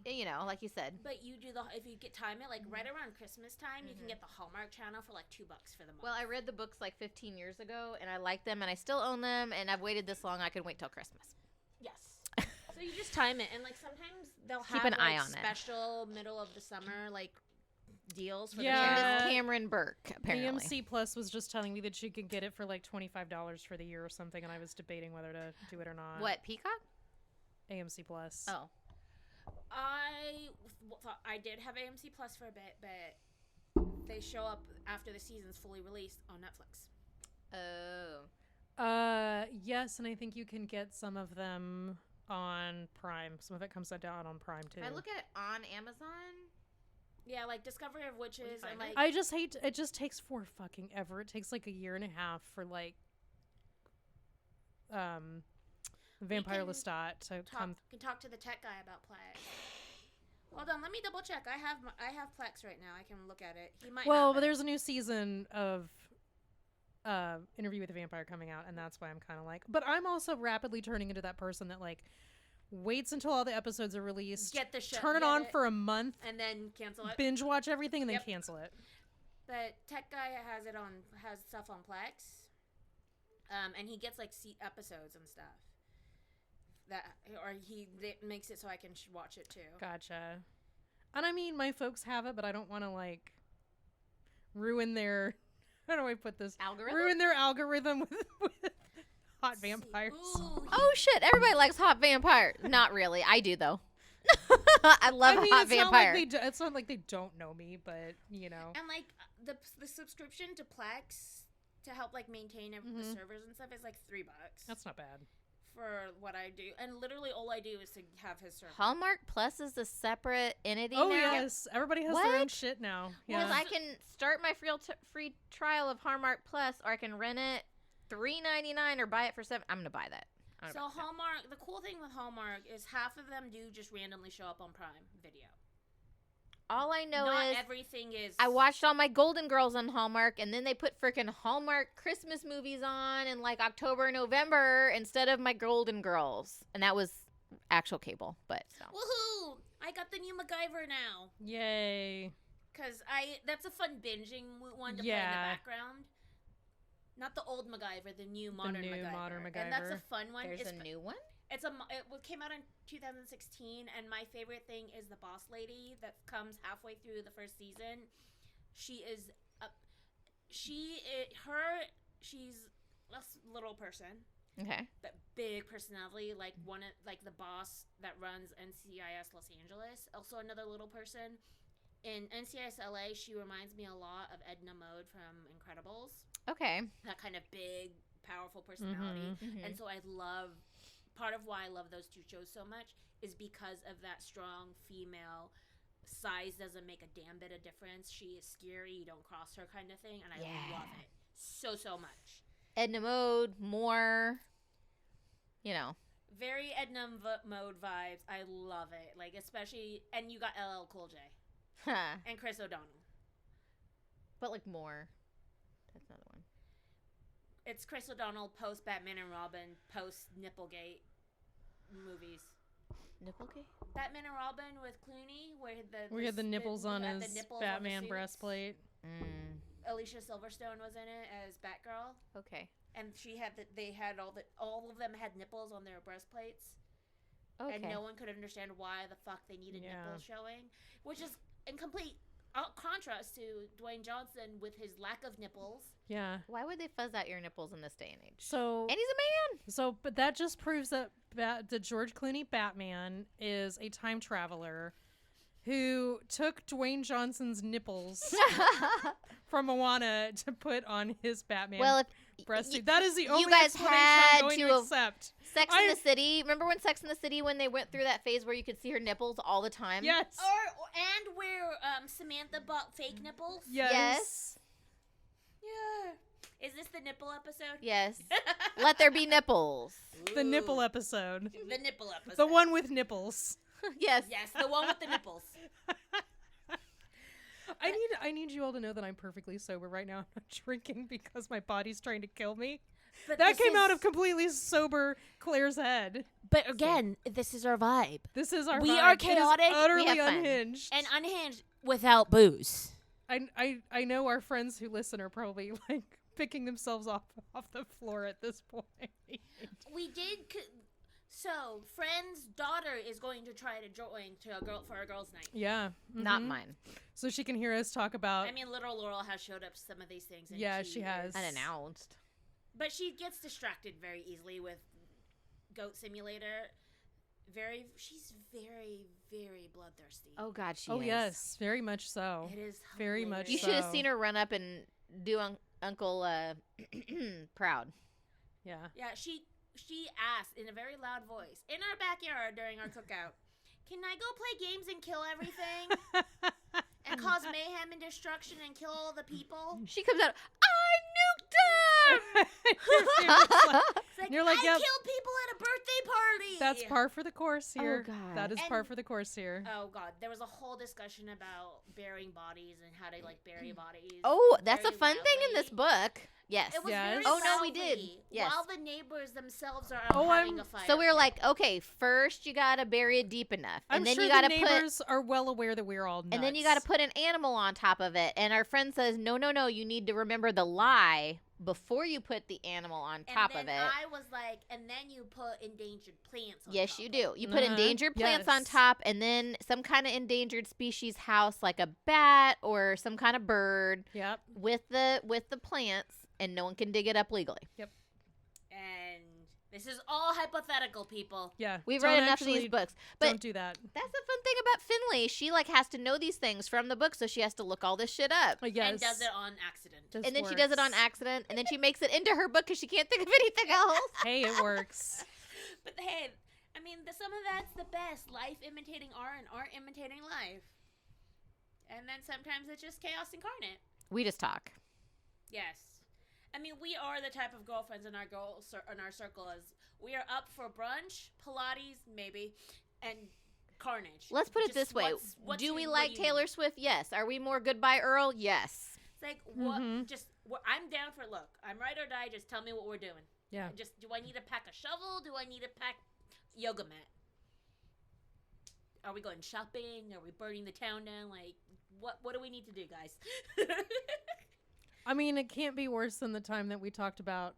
like you said. But you do if you get time it like right around Christmas time, you can get the Hallmark Channel for like $2 for the month. Well, I read the books like 15 years ago, and I like them, and I still own them, and I've waited this long. I can wait till Christmas. Yes. So you just time it, and like sometimes they'll Keep have an eye on it. special middle of the summer like deals for Yeah. the channel. Cameron Burke, apparently. AMC Plus was just telling me that she could get it for like $25 for the year or something, and I was debating whether to do it or not. What, Peacock? AMC Plus. Oh. I did have AMC Plus for a bit, but they show up after the season's fully released on Netflix. Oh. Yes, and I think you can get some of them on Prime. Some of it comes down on Prime too. If I look at it on Amazon. Yeah, like Discovery of Witches and like I just hate it. Just takes for fucking ever. It takes like a year and a half for like Vampire Lestat to come. Can talk to the tech guy about Plex. Hold on, let me double check. I have Plex right now. I can look at it. He might. Well, have but it. there's a new season of Interview with the Vampire coming out, and that's why I'm kind of like. But I'm also rapidly turning into that person that like waits until all the episodes are released, get the show, turn it on for a month, and then cancel it. binge watch everything, and then cancel it. But tech guy has stuff on Plex, and he gets like episodes and stuff. He makes it so I can watch it too. Gotcha. And I mean, my folks have it, but I don't want to like ruin their. How do I put this? Algorithm? Ruin their algorithm with hot vampires. Ooh, Oh, shit. Everybody likes hot vampire. Not really. I do, though. I love hot it's vampire. It's not like they don't know me, but, you know. and like the subscription to Plex to help like maintain the servers and stuff is like $3. That's not bad. For what I do, and literally all I do is to have his server. Hallmark Plus is a separate entity Oh, now? yes. Everybody has their own What? shit now. Because Yeah. I can start my free trial of Hallmark Plus, or I can rent it $3.99 or buy it for $7. I'm gonna buy that. I don't So know. Hallmark, the cool thing with Hallmark is half of them do just randomly show up on Prime Video. All I know Not is everything is. I watched all my Golden Girls on Hallmark, and then they put freaking Hallmark Christmas movies on in like October, November instead of my Golden Girls, and that was actual cable. But so Woohoo! I got the new MacGyver now. Yay. Cause that's a fun binging one to play in Yeah. the background. Not the old MacGyver, the new modern new MacGyver. modern And that's a MacGyver. fun one. there's It's a new one. It came out in 2016, and my favorite thing is the boss lady that comes halfway through the first season. She is she's a little person, Okay. but big personality, like the boss that runs NCIS Los Angeles. Also another little person. In NCIS LA, she reminds me a lot of Edna Mode from Incredibles. Okay. That kind of big, powerful personality. Mhm. And so part of why I love those two shows so much is because of that strong female. Size doesn't make a damn bit of difference. She is scary, you don't cross her kind of thing, and I love it so much. Edna Mode, more, Very Edna Mode vibes. I love it. Like, especially, and you got LL Cool J and Chris O'Donnell. but like more. That's another one. It's Chris O'Donnell post Batman and Robin, post Nipplegate movies. Nipplegate? Batman and Robin with Clooney, where We had the nipples on had the his nipples on the Batman suits. breastplate. Alicia Silverstone was in it as Batgirl, Okay. and she had all of them had nipples on their breastplates, Okay. and no one could understand why the fuck they needed nipples showing, which is in complete contrast to Dwayne Johnson with his lack of nipples. Yeah. Why would they fuzz out your nipples in this day and age? So, And he's a man. but that just proves that the George Clooney Batman is a time traveler who took Dwayne Johnson's nipples from Moana to put on his Batman Well, if breast y- suit. That is the only guys explanation had I'm going to to have- accept. Sex in the City. Remember when Sex in the City, when they went through that phase where you could see her nipples all the time? Yes. And where Samantha bought fake nipples. Yes. Yeah. Is this the nipple episode? Yes. Let there be nipples. The nipple episode. The nipple episode. The one with nipples. Yes. Yes, the one with the nipples. I need you all to know that I'm perfectly sober right now. I'm not drinking because my body's trying to kill me. But That came out of completely sober Claire's head. But again, this is our vibe. This is our We vibe. are It is chaotic, we utterly have fun. unhinged. And unhinged without booze. I know our friends who listen are probably like picking themselves off the floor at this point. We did. So, friend's daughter is going to try to join for a girls' night. Yeah. Not mhm. mine. So she can hear us talk about. I mean, little Laurel has showed up to some of these things. And Yeah, she has. Unannounced. But she gets distracted very easily with Goat Simulator. She's very, very bloodthirsty. Oh, God, she Oh is. yes, very much so. It is Very much You hilarious. should have So- seen her run up and do Uncle Proud. Yeah. Yeah, she asked in a very loud voice in our backyard during our cookout, "Can I go play games and kill everything and cause mayhem and destruction and kill all the people?" She comes out, I nuked him! It's like, You're like, I "Yep." killed people at a birthday party. That's par for the course here. God. That is par And- for the course here. Oh God, there was a whole discussion about burying bodies and how to bury bodies. Oh, that's a very fun thing in this loudly. book. Yes. It was Yes. very Oh, no, we did. loudly, Yes. While the neighbors themselves are Oh, having a fight. So we were like, okay, first you gotta bury it deep enough, I'm and then sure you gotta the put, neighbors are well aware that we're all nuts. and then you gotta put an animal on top of it. And our friend says, no, you need to remember the lie before you put the animal on top and of then it. I was like, and then you put endangered plants on Yes, top you of do. it. You put Uh-huh. endangered plants on Yes. top, and then some kind of endangered species house, like a bat or some kind of bird, Yep. with the plants, and no one can dig it up legally. And this is all hypothetical, people. Yeah. We've Don't read enough of actually- these books, but Don't do that. that's the fun thing about Finlay. She has to know these things from the book, so she has to look all this shit up. Yes. And does it on accident. This And then she does it on works. accident, and then she makes it into her book because she can't think of anything else. Hey, it works. But hey, I mean, some of that's the best. Life imitating art and art imitating life. And then sometimes it's just chaos incarnate. We just talk. Yes. I mean, we are the type of girlfriends in our circle as We are up for brunch, Pilates, maybe, and carnage. Let's put it Just this way. Do we like Taylor Swift? Yes. Are we more Goodbye Earl? Yes. It's like, what? I'm down for, look, I'm ride or die. Just tell me what we're doing. Yeah. Just, do I need to pack a shovel? Do I need to pack yoga mat? Are we going shopping? Are we burning the town down? Like, what do we need to do, guys? I mean, it can't be worse than the time that we talked about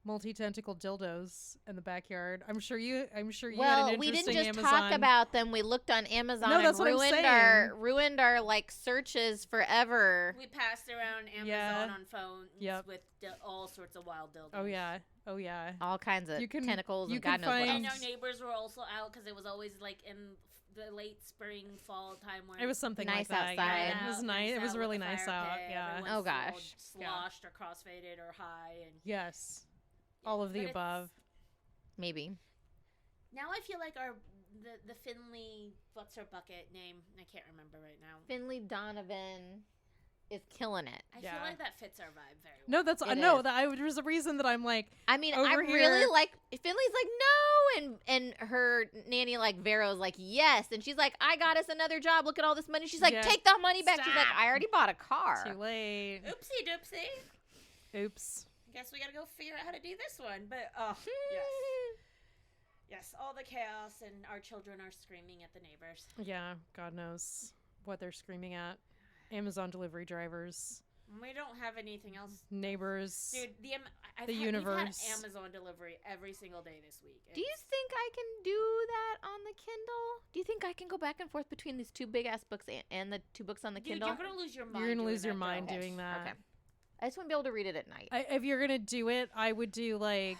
multi-tentacle dildos in the backyard. I'm sure you had an interesting we didn't just Amazon. talk about them. We looked on Amazon No, that's and what I'm ruined our like searches forever. We passed around Amazon on phones with all sorts of wild dildos. Oh yeah. All kinds of tentacles and God knows what else. And our neighbors were also out because it was always like in the late spring, fall time where it was something nice like that. outside. Yeah. It was nice. It was really nice out. Yeah. Everyone's Oh gosh. sloshed or crossfaded or high and yes. All of the above. Maybe. Now I feel like the Finlay, what's her bucket name? I can't remember right now. Finlay Donovan is killing it. I feel like that fits our vibe very well. No, that's there's a reason that I'm like. I mean, over I here. really like Finlay's like no, and her nanny like Vero's like yes, and she's like I got us another job. Look at all this money. She's like take the money back. Stop. She's like I already bought a car. Too late. Oopsie doopsie. Oops. Guess we gotta go figure out how to do this one. But yes, all the chaos and our children are screaming at the neighbors. Yeah, God knows what they're screaming at. Amazon delivery drivers. We don't have anything else. Neighbors. Dude, universe. We've had Amazon delivery every single day this week. Do you think I can do that on the Kindle? Do you think I can go back and forth between these two big ass books and the two books on the Kindle? You're gonna lose your mind. You're gonna lose your mind doing that. Okay. I just want to be able to read it at night. If you're gonna do it, I would do like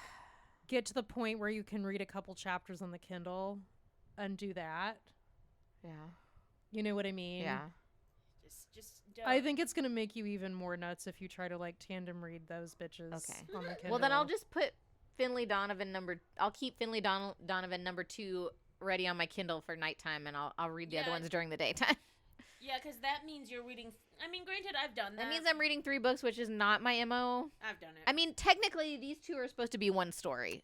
get to the point where you can read a couple chapters on the Kindle and do that. Yeah. You know what I mean? Yeah. Just don't. I think it's gonna make you even more nuts if you try to like tandem read those bitches. Okay. On the Kindle. Well, then I'll just put Finlay Donovan I'll keep Finlay Donovan number 2 ready on my Kindle for nighttime, and I'll read the other ones during the daytime. Yeah, because that means you're reading. I mean, granted, I've done that. That means I'm reading 3 books, which is not my MO. I've done it. I mean, technically, these 2 are supposed to be one story,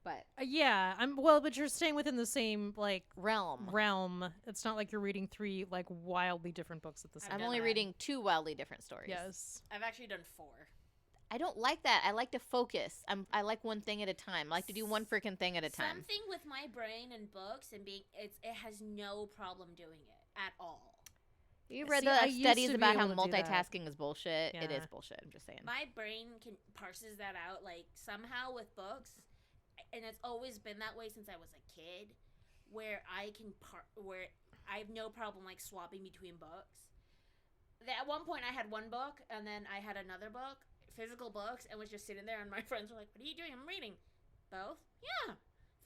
but yeah, but you're staying within the same like realm. It's not like you're reading 3 like wildly different books at the same time. I'm only reading 2 wildly different stories. Yes. I've actually done 4. I don't like that. I like to focus. I like one thing at a time. I like to do one freaking thing at a time. Something with my brain and books and it has no problem doing it at all. You read the studies about how multitasking is bullshit. Yeah. It is bullshit. I'm just saying. My brain parses that out like somehow with books, and it's always been that way since I was a kid, where I have no problem like swapping between books. At one point, I had one book, and then I had another book, physical books, and was just sitting there, and my friends were like, "What are you doing?" I'm reading. Both? Yeah.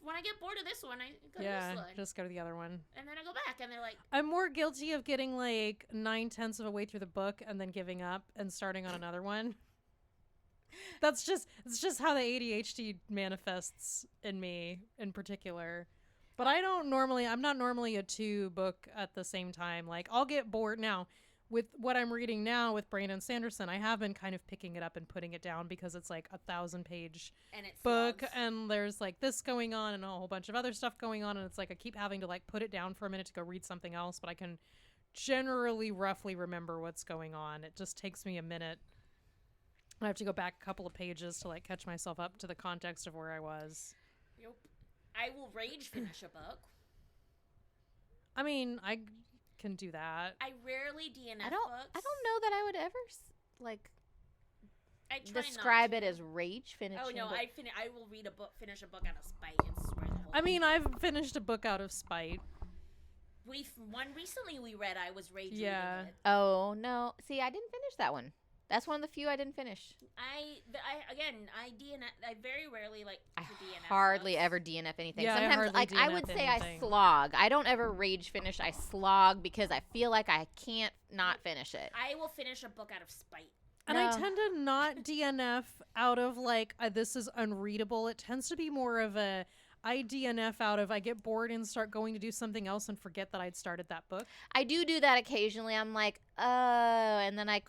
When I get bored of this one, I go to this one. Just go to the other one. And then I go back, and they're like... I'm more guilty of getting like 9/10 of a way through the book and then giving up and starting on another one. It's just how the ADHD manifests in me in particular. But I'm not normally a 2 book at the same time. Like I'll get bored now. With what I'm reading now with Brandon Sanderson, I have been kind of picking it up and putting it down because it's like a 1,000-page book and there's like this going on and a whole bunch of other stuff going on, and it's like I keep having to like put it down for a minute to go read something else, but I can generally roughly remember what's going on. It just takes me a minute. I have to go back a couple of pages to like catch myself up to the context of where I was. Yep. I will rage finish a book. I mean, I can do that. I rarely DNF I books. don't know that I would ever I try describe not it to. as rage finishing. Oh no, but I will finish a book out of spite and swear the whole I mean, thing. I've finished a book out of spite. One recently we read. I was rage reading it. Oh no! See, I didn't finish that one. That's one of the few I didn't finish. I DNF. I very rarely like to DNF. Hardly books. ever DNF anything. Yeah, I Sometimes, hardly like I DNF would say, anything. I slog. I don't ever rage finish. I slog because I feel like I can't not finish it. I will finish a book out of spite. And I tend to not DNF out of like this is unreadable. It tends to be more of a I DNF out of I get bored and start going to do something else and forget that I'd started that book. I do that occasionally. I'm like, oh, and then I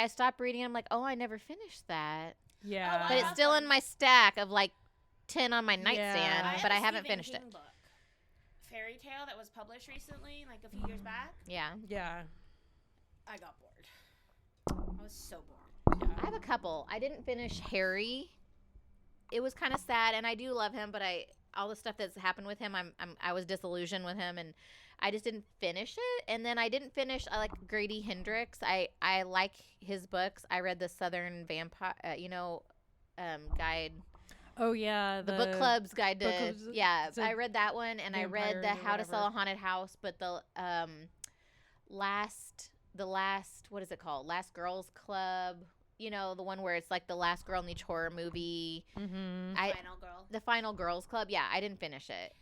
stop reading. I'm like, oh, I never finished that. Yeah. Oh, But it's still in my stack of like 10 on my nightstand, but I haven't Stephen finished King it. book, Fairy Tale, that was published recently, like a few years back. Yeah. Yeah. I got bored. I was so bored. Yeah. I have a couple. I didn't finish Harry. It was kind of sad, and I do love him, but all the stuff that's happened with him, I was disillusioned with him, and I just didn't finish it. And then I didn't finish. I like Grady Hendrix. I like his books. I read the Southern Vampire, guide. Oh yeah, The book club's guide to it's a I read that one, and I read the vampires or How to Sell a whatever. Haunted House, but the last what is it called? Last Girls Club. You know, the one where it's like the last girl in each horror movie. Mm-hmm. Final Girl. The Final Girls Club. Yeah, I didn't finish it.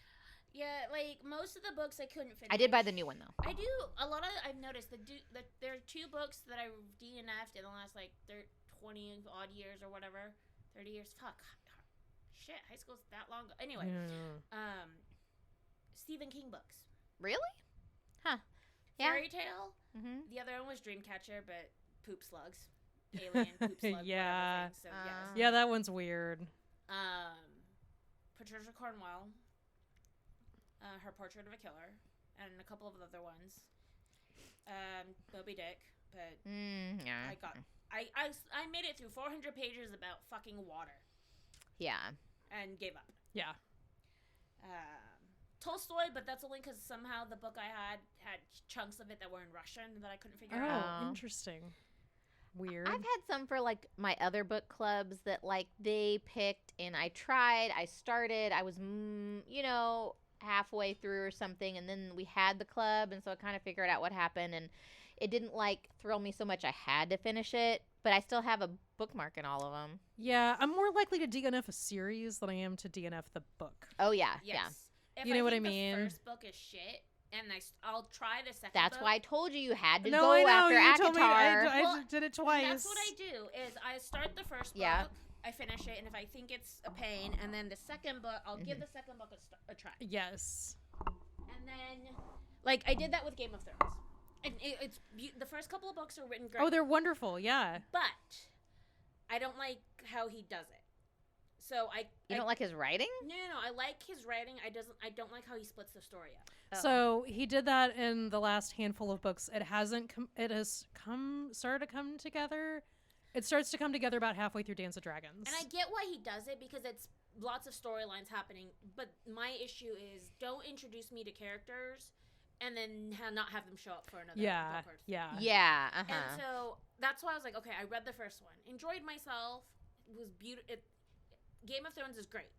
Yeah, like most of the books I couldn't finish. I did buy the new one though. I do a lot of. I've noticed that there are 2 books that I DNF'd in the last like 20 odd years or whatever, 30 years. Fuck, shit, high school's that long ago. Anyway, Stephen King books. Really? Huh. Yeah. Fairy Tale. Mm-hmm. The other one was Dreamcatcher, but poop slugs, alien poop slug. Yeah. Whatever thing, so yes. Yeah, that one's weird. Patricia Cornwell. Her Portrait of a Killer, and a couple of other ones. Moby Dick, but Yeah. I made it through 400 pages about fucking water Yeah. and gave up. Yeah. Tolstoy, but that's only because somehow the book I had chunks of it that were in Russian that I couldn't figure out. Oh, interesting. Weird. I've had some for like my other book clubs that like they picked, and I tried. I started. I was, halfway through or something, and then we had the club, and so I kind of figured out what happened, and it didn't like thrill me so much I had to finish it, but I still have a bookmark in all of them. Yeah, I'm more likely to DNF a series than I am to DNF the book. Oh yeah. Yes. Yeah. If You know what I think mean? The first book is shit, and I'll try the second. That's book. why I told you had to No, go I know. after You told me. ACOTAR. I Well, did it twice. That's what I do. Is I start the first book, Yeah. I finish it, and if I think it's a pain, and then the second book, I'll give the second book a try. Yes. And then, like, I did that with Game of Thrones. And the first couple of books are written great. Oh, they're wonderful. Yeah. But I don't like how he does it. So You don't like his writing? No, I like his writing. I don't like how he splits the story up. Oh. So he did that in the last handful of books. It has started to come together. It starts to come together about halfway through Dance of Dragons. And I get why he does it because it's lots of storylines happening. But my issue is don't introduce me to characters and then not have them show up for another book or two. Yeah. And so that's why I was like, okay, I read the first one, enjoyed myself. It was beautiful. Game of Thrones is great.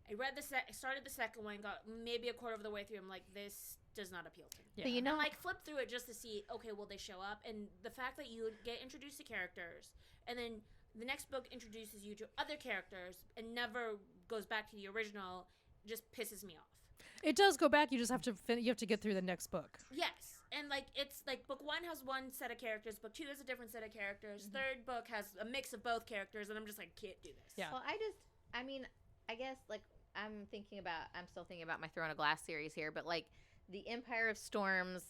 I read started the second one, got maybe a quarter of the way through. I'm like, this does not appeal to me. Yeah. But you know, And flip through it just to see, okay, will they show up? And the fact that you get introduced to characters, and then the next book introduces you to other characters and never goes back to the original, just pisses me off. It does go back. You just have to you have to get through the next book. Yes, and it's like book 1 has one set of characters, book 2 has a different set of characters, third book has a mix of both characters, and I'm just like, can't do this. Yeah. well, I guess like I'm still thinking about my Throne of Glass series here, but like the Empire of Storms,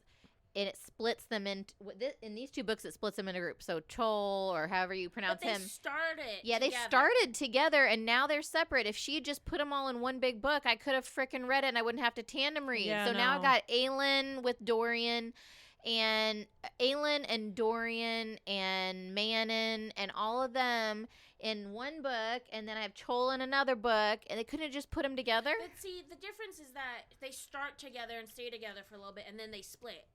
and it splits them into in these 2 books. It splits them into groups. So Chol, or however you pronounce But they him. started. Yeah, they together. started together, and now they're separate. If she had just put them all in one big book, I could have frickin' read it, and I wouldn't have to tandem read. Yeah, so now I no. got Aelin with Dorian, and Dorian and Manon, and all of them in one book, and then I have Chol in another book, and they couldn't have just put them together. But see, the difference is that they start together and stay together for a little bit, and then they split.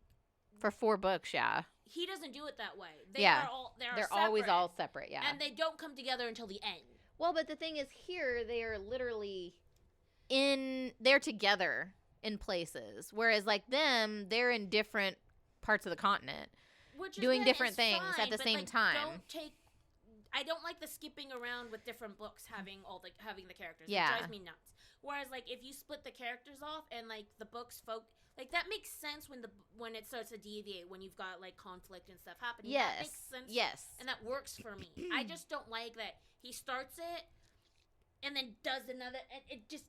For 4 books, yeah. He doesn't do it that way. Yeah. They're always separate, all separate, yeah. and they don't come together until the end. Well, but the thing is, here they are literally they're together in places, whereas like them, they're in different parts of the continent, Which is doing good, different it's things fine, at the but, same time. I don't like the skipping around with different books having the characters. Yeah. It drives me nuts. Whereas if you split the characters off and the books that makes sense when it starts to deviate, when you've got conflict and stuff happening. Yes. That makes sense. Yes. And that works for me. I just don't like that he starts it and then does another, and it just.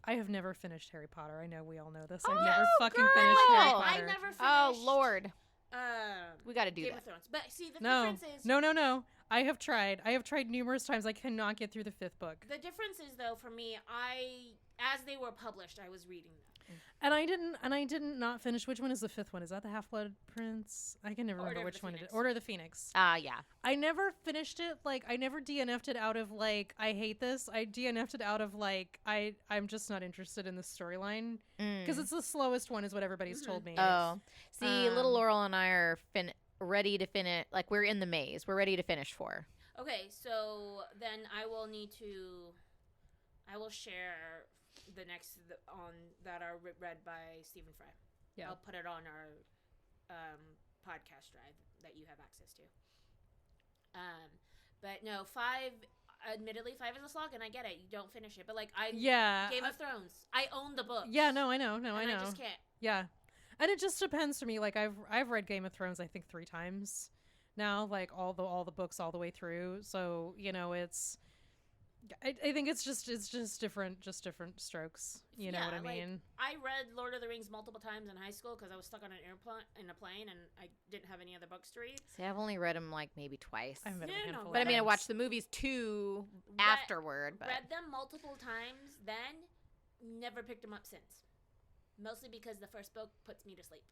I have never finished Harry Potter. I know we all know this. Oh, I've never fucking girl! finished Harry I Potter. I never finished. Oh Lord, Um, we got to do Game that. of Thrones. But see, the No, difference is. no. I have tried. I have tried numerous times. I cannot get through the 5th book. The difference is, though, for me, as they were published, I was reading them. And I didn't not finish. Which one is the 5th one? Is that the Half-Blood Prince? I can never remember which one it is. Order of the Phoenix. Yeah. I nenever finished it. Like, I never DNF'd it out of, like, I hate this. I DNF'd it out of, like, I'm just not interested in the storyline. Because it's the slowest one is what everybody's told me. Oh. See, little Laurel and I are ready to finish. Like, we're in the maze. We're ready to finish 4. Okay, so then I will share the next on that are read by Stephen Fry. Yeah, I'll put it on our podcast drive that you have access to. But no, 5. Admittedly, 5 is a slog, and I get it. You don't finish it, but like Game of Thrones. I own the book. Yeah, no, I know. No, I know. I just can't. Yeah, and it just depends for me. Like I've read Game of Thrones, I think 3 times now. Like all the books all the way through. So it's. I think it's just different strokes. You know what I mean? I read Lord of the Rings multiple times in high school because I was stuck on a plane and I didn't have any other books to read. See, I've only read them like maybe twice. But I mean, I watched the movies too afterward. But read them multiple times, then never picked them up since. Mostly because the first book puts me to sleep.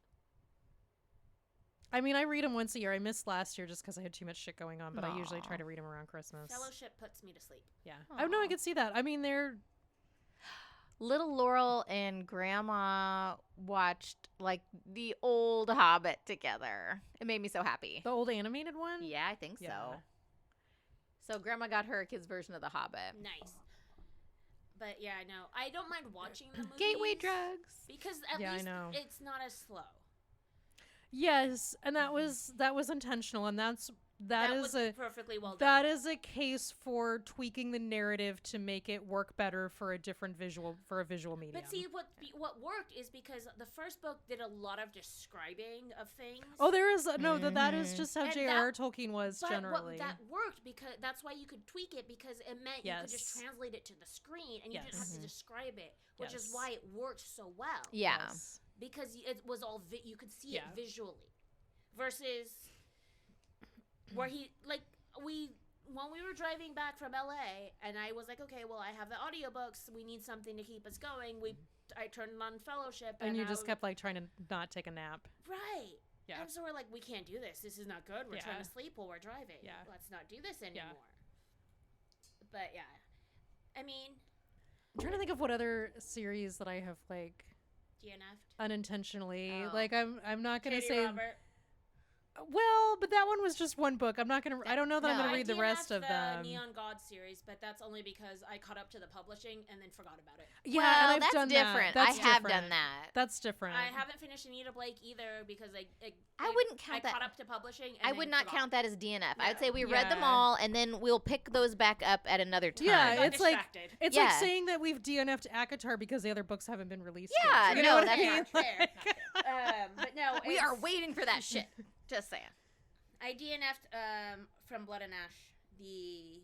I mean, I read them once a year. I missed last year just because I had too much shit going on, but I usually try to read them around Christmas. Fellowship puts me to sleep. Yeah. I know, I could see that. I mean, they're... Little Laurel and Grandma watched, like, the old Hobbit together. It made me so happy. The old animated one? Yeah, I think so. So Grandma got her a kid's version of the Hobbit. Nice. But yeah, no, I don't mind watching the movies. Gateway drugs. Because at least it's not as slow. Yes, and that was intentional, and that is perfectly well done. That is a case for tweaking the narrative to make it work better for a different visual medium. But see, what worked is because the first book did a lot of describing of things. Oh, there is that is just how J.R.R. Tolkien was generally. That worked because that's why you could tweak it because it meant you could just translate it to the screen and you didn't have to describe it, which is why it worked so well. Yeah. Yes. Because it was all you could see it visually, versus where when we were driving back from LA, and I was like, okay, well, I have the audiobooks. We need something to keep us going. I turned on Fellowship, and you just kept like trying to not take a nap. Right. Yeah. And so we're like, we can't do this. This is not good. We're trying to sleep while we're driving. Yeah. Let's not do this anymore. But yeah, I mean, I'm trying to think of what other series that I have like. DNF'd unintentionally. Like I'm not gonna say. Robert. Well, but that one was just one book. I'm not gonna. I don't know that I'm gonna read the rest of them. Neon God series, but that's only because I caught up to the publishing and then forgot about it. Yeah, well, and I've done different. That. That's I have different. done that. That's different. I haven't finished Anita Blake either because I wouldn't count that. I caught up to publishing. And I would not count that as DNF. Yeah. I would say we read them all, and then we'll pick those back up at another time. Yeah, it's like saying that we've DNF'd ACOTAR because the other books haven't been released. Yeah, yet. You know what that's I mean? not fair. But no, we are waiting for that shit. Just saying. I DNF'd from Blood and Ash, the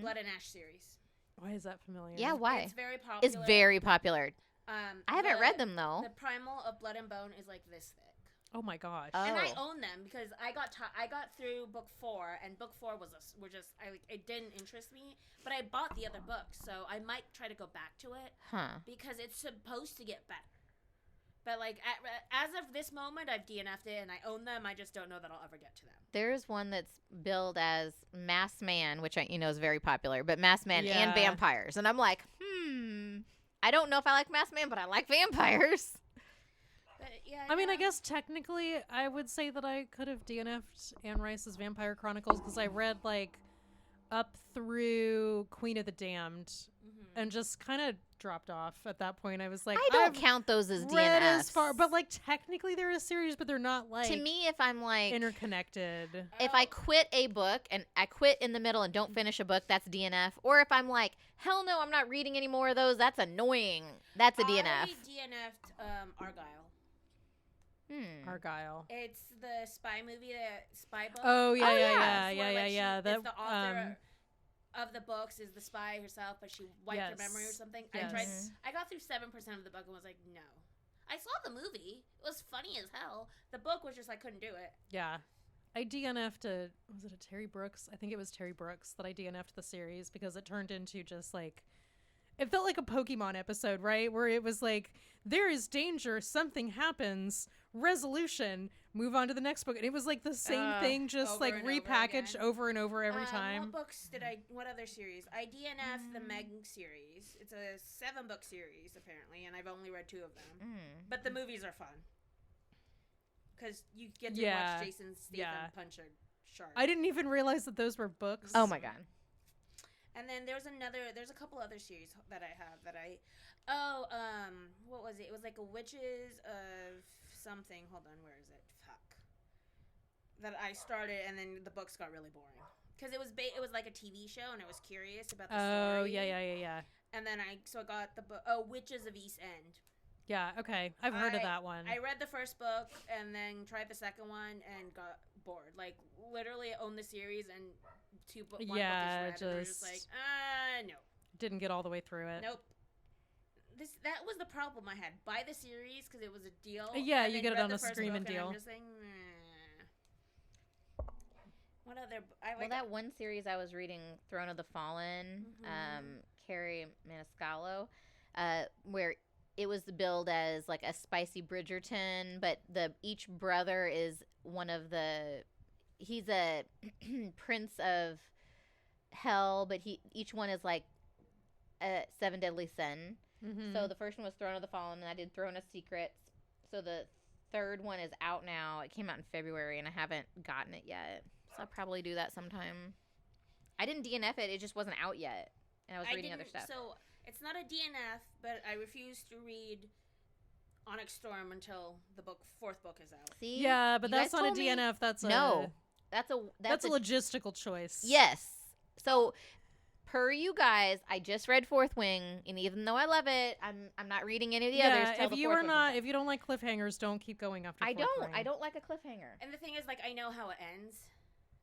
Blood and Ash series. Why is that familiar? Yeah, why? It's very popular. It's very popular. I haven't read them though. The Primal of Blood and Bone is like this thick. Oh my gosh. And I own them because I got through book 4, and book 4 it didn't interest me, but I bought the other books, so I might try to go back to it. Because it's supposed to get better. But like as of this moment, I've DNF'd it and I own them. I just don't know that I'll ever get to them. There's one that's billed as Masked Man, which is very popular, but Masked Man and vampires, and I'm like, I don't know if I like Masked Man, but I like vampires. But yeah, I mean, I guess technically, I would say that I could have DNF'd Anne Rice's Vampire Chronicles because I read like up through Queen of the Damned, and just kind of dropped off at that point. I was like, I don't count those as DNFs. As far, but like technically they're a series, but they're not like to me. If I'm like interconnected, if I quit a book and I quit in the middle and don't finish a book, that's DNF. Or if I'm like, hell no, I'm not reading any more of those. That's annoying. That's a DNF. I DNF'd Argyle. Argyle. It's the spy movie, the spy book. Oh yeah. It's the author of the books is the spy herself, but she wiped her memory or something. Yes. I got through 7% of the book and was like, no. I saw the movie. It was funny as hell. The book was just I couldn't do it. Yeah. DNF'd to, was it a Terry Brooks? I think it was Terry Brooks that I DNF'd the series because it turned into just like, it felt like a Pokemon episode, right? Where it was like, there is danger, something happens, resolution, move on to the next book. And it was like the same thing, just like repackaged over and over every time. What other series? I DNF the Meg series. It's a 7-book series, apparently, and I've only read 2 of them. But the movies are fun. Because you get to watch Jason Statham punch a shark. I didn't even realize that those were books. Oh my god. And then there's a couple other series that I have what was it? It was like a Witches of something. Hold on, where is it? Fuck. That I started, and then the books got really boring. Because it was like a TV show, and I was curious about the story. Oh, yeah. And then I got the book, Witches of East End. Yeah, okay. I've heard of that one. I read the first book, and then tried the second one, and got bored. Like, literally owned the series, and one book is read, and we're just like, no. Didn't get all the way through it. Nope. That was the problem I had. Buy the series because it was a deal. Yeah, you get it on a screaming deal. I'm just like, what other? That one series I was reading, Throne of the Fallen, Carrie Maniscalco, where it was billed as like a spicy Bridgerton, but each brother is one of he's a prince of hell, but each one is like a 7 deadly sin. So the first one was Throne of the Fallen, and I did Throne of Secrets. So the third one is out now. It came out in February, and I haven't gotten it yet. So I'll probably do that sometime. I didn't DNF it. It just wasn't out yet, and I was reading other stuff. So it's not a DNF, but I refuse to read Onyx Storm until the 4th book is out. See? Yeah, but that's not a DNF. That's a logistical choice. Yes. So per you guys, I just read Fourth Wing, and even though I love it, I'm not reading any of the others. If you don't like cliffhangers, don't keep going after. I don't like a cliffhanger. And the thing is, like, I know how it ends.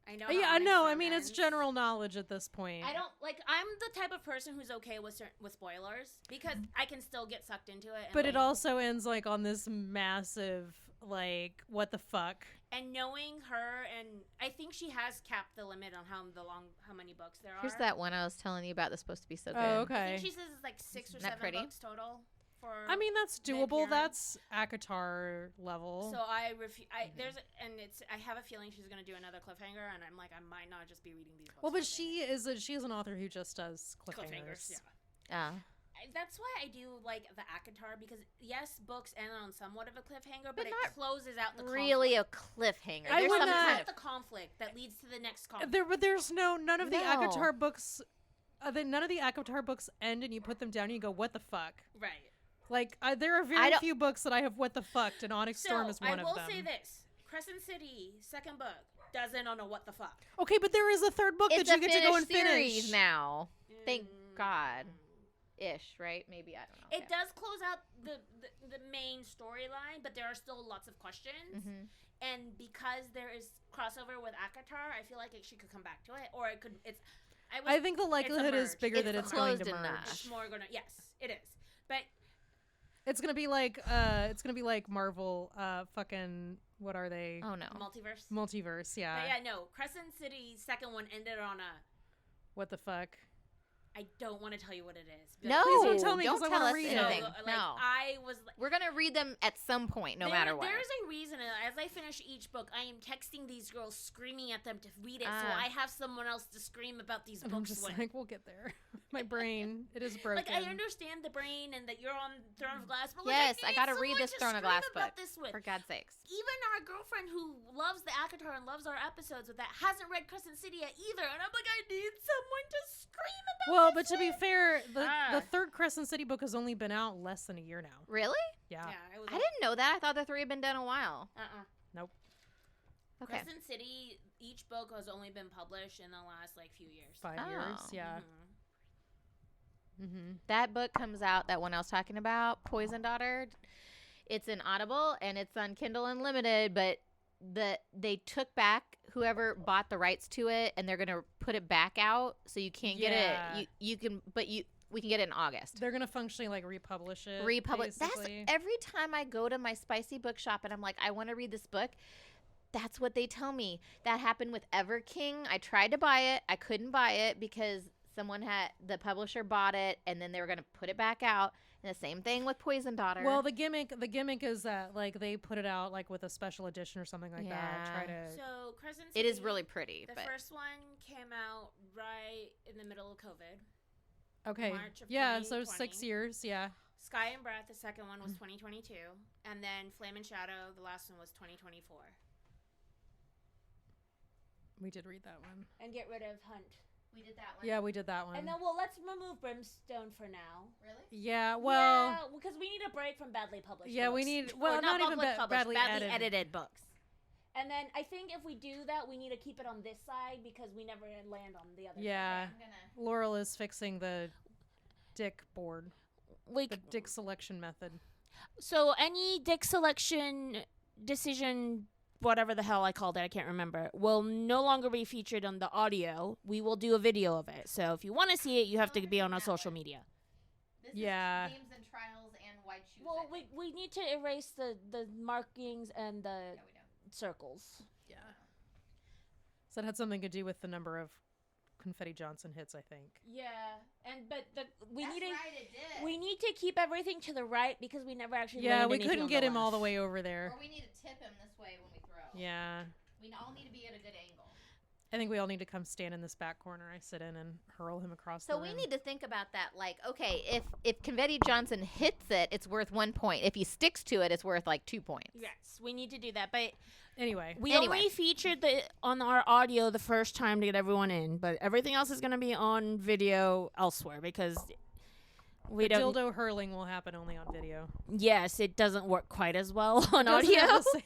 I know. Yeah, no. I mean, it's general knowledge at this point. I don't like. I'm the type of person who's okay with spoilers because I can still get sucked into it. But it also ends like on this massive, like, what the fuck. And knowing her, and I think she has capped the limit on how many books there are. Here's that one I was telling you about that's supposed to be so good. Oh, okay. I think she says it's like 6 or 7 books total. I mean, that's doable. That's ACOTAR level. So I have a feeling she's gonna do another cliffhanger, and I'm like, I might not just be reading these books. Well, but she is an author who just does cliffhangers. Yeah. That's why I do like the ACOTAR, because yes, books end on somewhat of a cliffhanger, but it closes out the really conflict. A cliffhanger. There's some kind of the conflict that leads to the next conflict. But there's none of the ACOTAR books. None of the ACOTAR books end, and you put them down, and you go, "What the fuck?" Right. Like, there are very few books that I have what the fuck, and Onyx Storm is one of them. I will say this. Crescent City, 2nd book, doesn't know what the fuck. Okay, but there is a 3rd book that you get to go and finish. Series now. Thank God. Ish, right? Maybe, I don't know. It does close out the main storyline, but there are still lots of questions. And because there is crossover with ACOTAR, I feel like she could come back to it, or it could. I think the likelihood is bigger that it's going to merge. It's more gonna. Yes, it is. But it's gonna be like Marvel. Fucking what are they? Oh no, Multiverse. Yeah. But yeah, no. Crescent City's 2nd one ended on a. What the fuck? I don't want to tell you what it is. No, please don't tell me because I tell want us to read anything. it. No, We're gonna read them at some point, no matter what. There's a reason. As I finish each book, I am texting these girls, screaming at them to read it, so I have someone else to scream about these books. I'm just like, we'll get there. My brain, it is broken. Like, I understand the brain and that you're on Throne of Glass, but yes, I gotta read this Throne of Glass book. For God's sakes. Even our girlfriend who loves the ACOTAR and loves our episodes with that hasn't read Crescent City yet either, and I'm like, I need someone to scream about. Well, but to be fair, the 3rd Crescent City book has only been out less than a year now. Really? Yeah. I didn't know that. I thought the 3 had been done a while. Nope. Okay. Crescent City, each book has only been published in the last few years. 5 years, yeah. That book comes out, that one I was talking about, Poison Daughter. It's in Audible and it's on Kindle Unlimited, but they took back whoever bought the rights to it, and they're gonna put it back out, so you can't get it. We can get it in August. They're gonna functionally like republish it. That's every time I go to my spicy bookshop and I'm like, I want to read this book. That's what they tell me. That happened with Ever King. I tried to buy it. I couldn't buy it because the publisher bought it, and then they were going to put it back out. And the same thing with Poison Daughter. Well, the gimmick is that like they put it out like with a special edition or something like that. Try to. So Crescent it is City, really pretty. The first one came out right in the middle of COVID. Okay. March of So 2020. 6 years. Yeah. Sky and Breath, the second one was 2022, and then Flame and Shadow, the last one was 2024. We did read that one. And Get Rid of Hunt. We did that one. Yeah, we did that one. And then, let's remove Brimstone for now. Really? Yeah, well... Yeah, because we need a break from badly published yeah, books. we need... Or Well, not even badly edited books. And then I think if we do that, we need to keep it on this side because we never land on the other side. Yeah. Laurel is fixing the dick board. The dick selection method. So any dick selection decision, whatever the hell I called it, I can't remember, will no longer be featured on the audio. We will do a video of it. So if you want to see it, you have to be on our social media. This is names and trials and white shoes. Well, we need to erase the markings and the circles. Yeah. So that had something to do with the number of Confetti Johnson hits, I think. Yeah, but we That's need to right, it did. we need to keep everything to the right because we never actually Yeah, land we anything couldn't on get the him all the left. way over there. Or we need to tip him this way when we throw. Yeah. We all need to be at a good angle. I think we all need to come stand in this back corner I sit in and hurl him across the So room. we need to think about that. Like, okay, if Confetti Johnson hits it, it's worth 1 point. If he sticks to it, it's worth like 2 points. Yes, we need to do that. But Anyway. we only featured on our audio the first time to get everyone in, but everything else is going to be on video elsewhere because we the don't. dildo hurling will happen only on video. Yes, it doesn't work quite as well on Doesn't have audio. the same-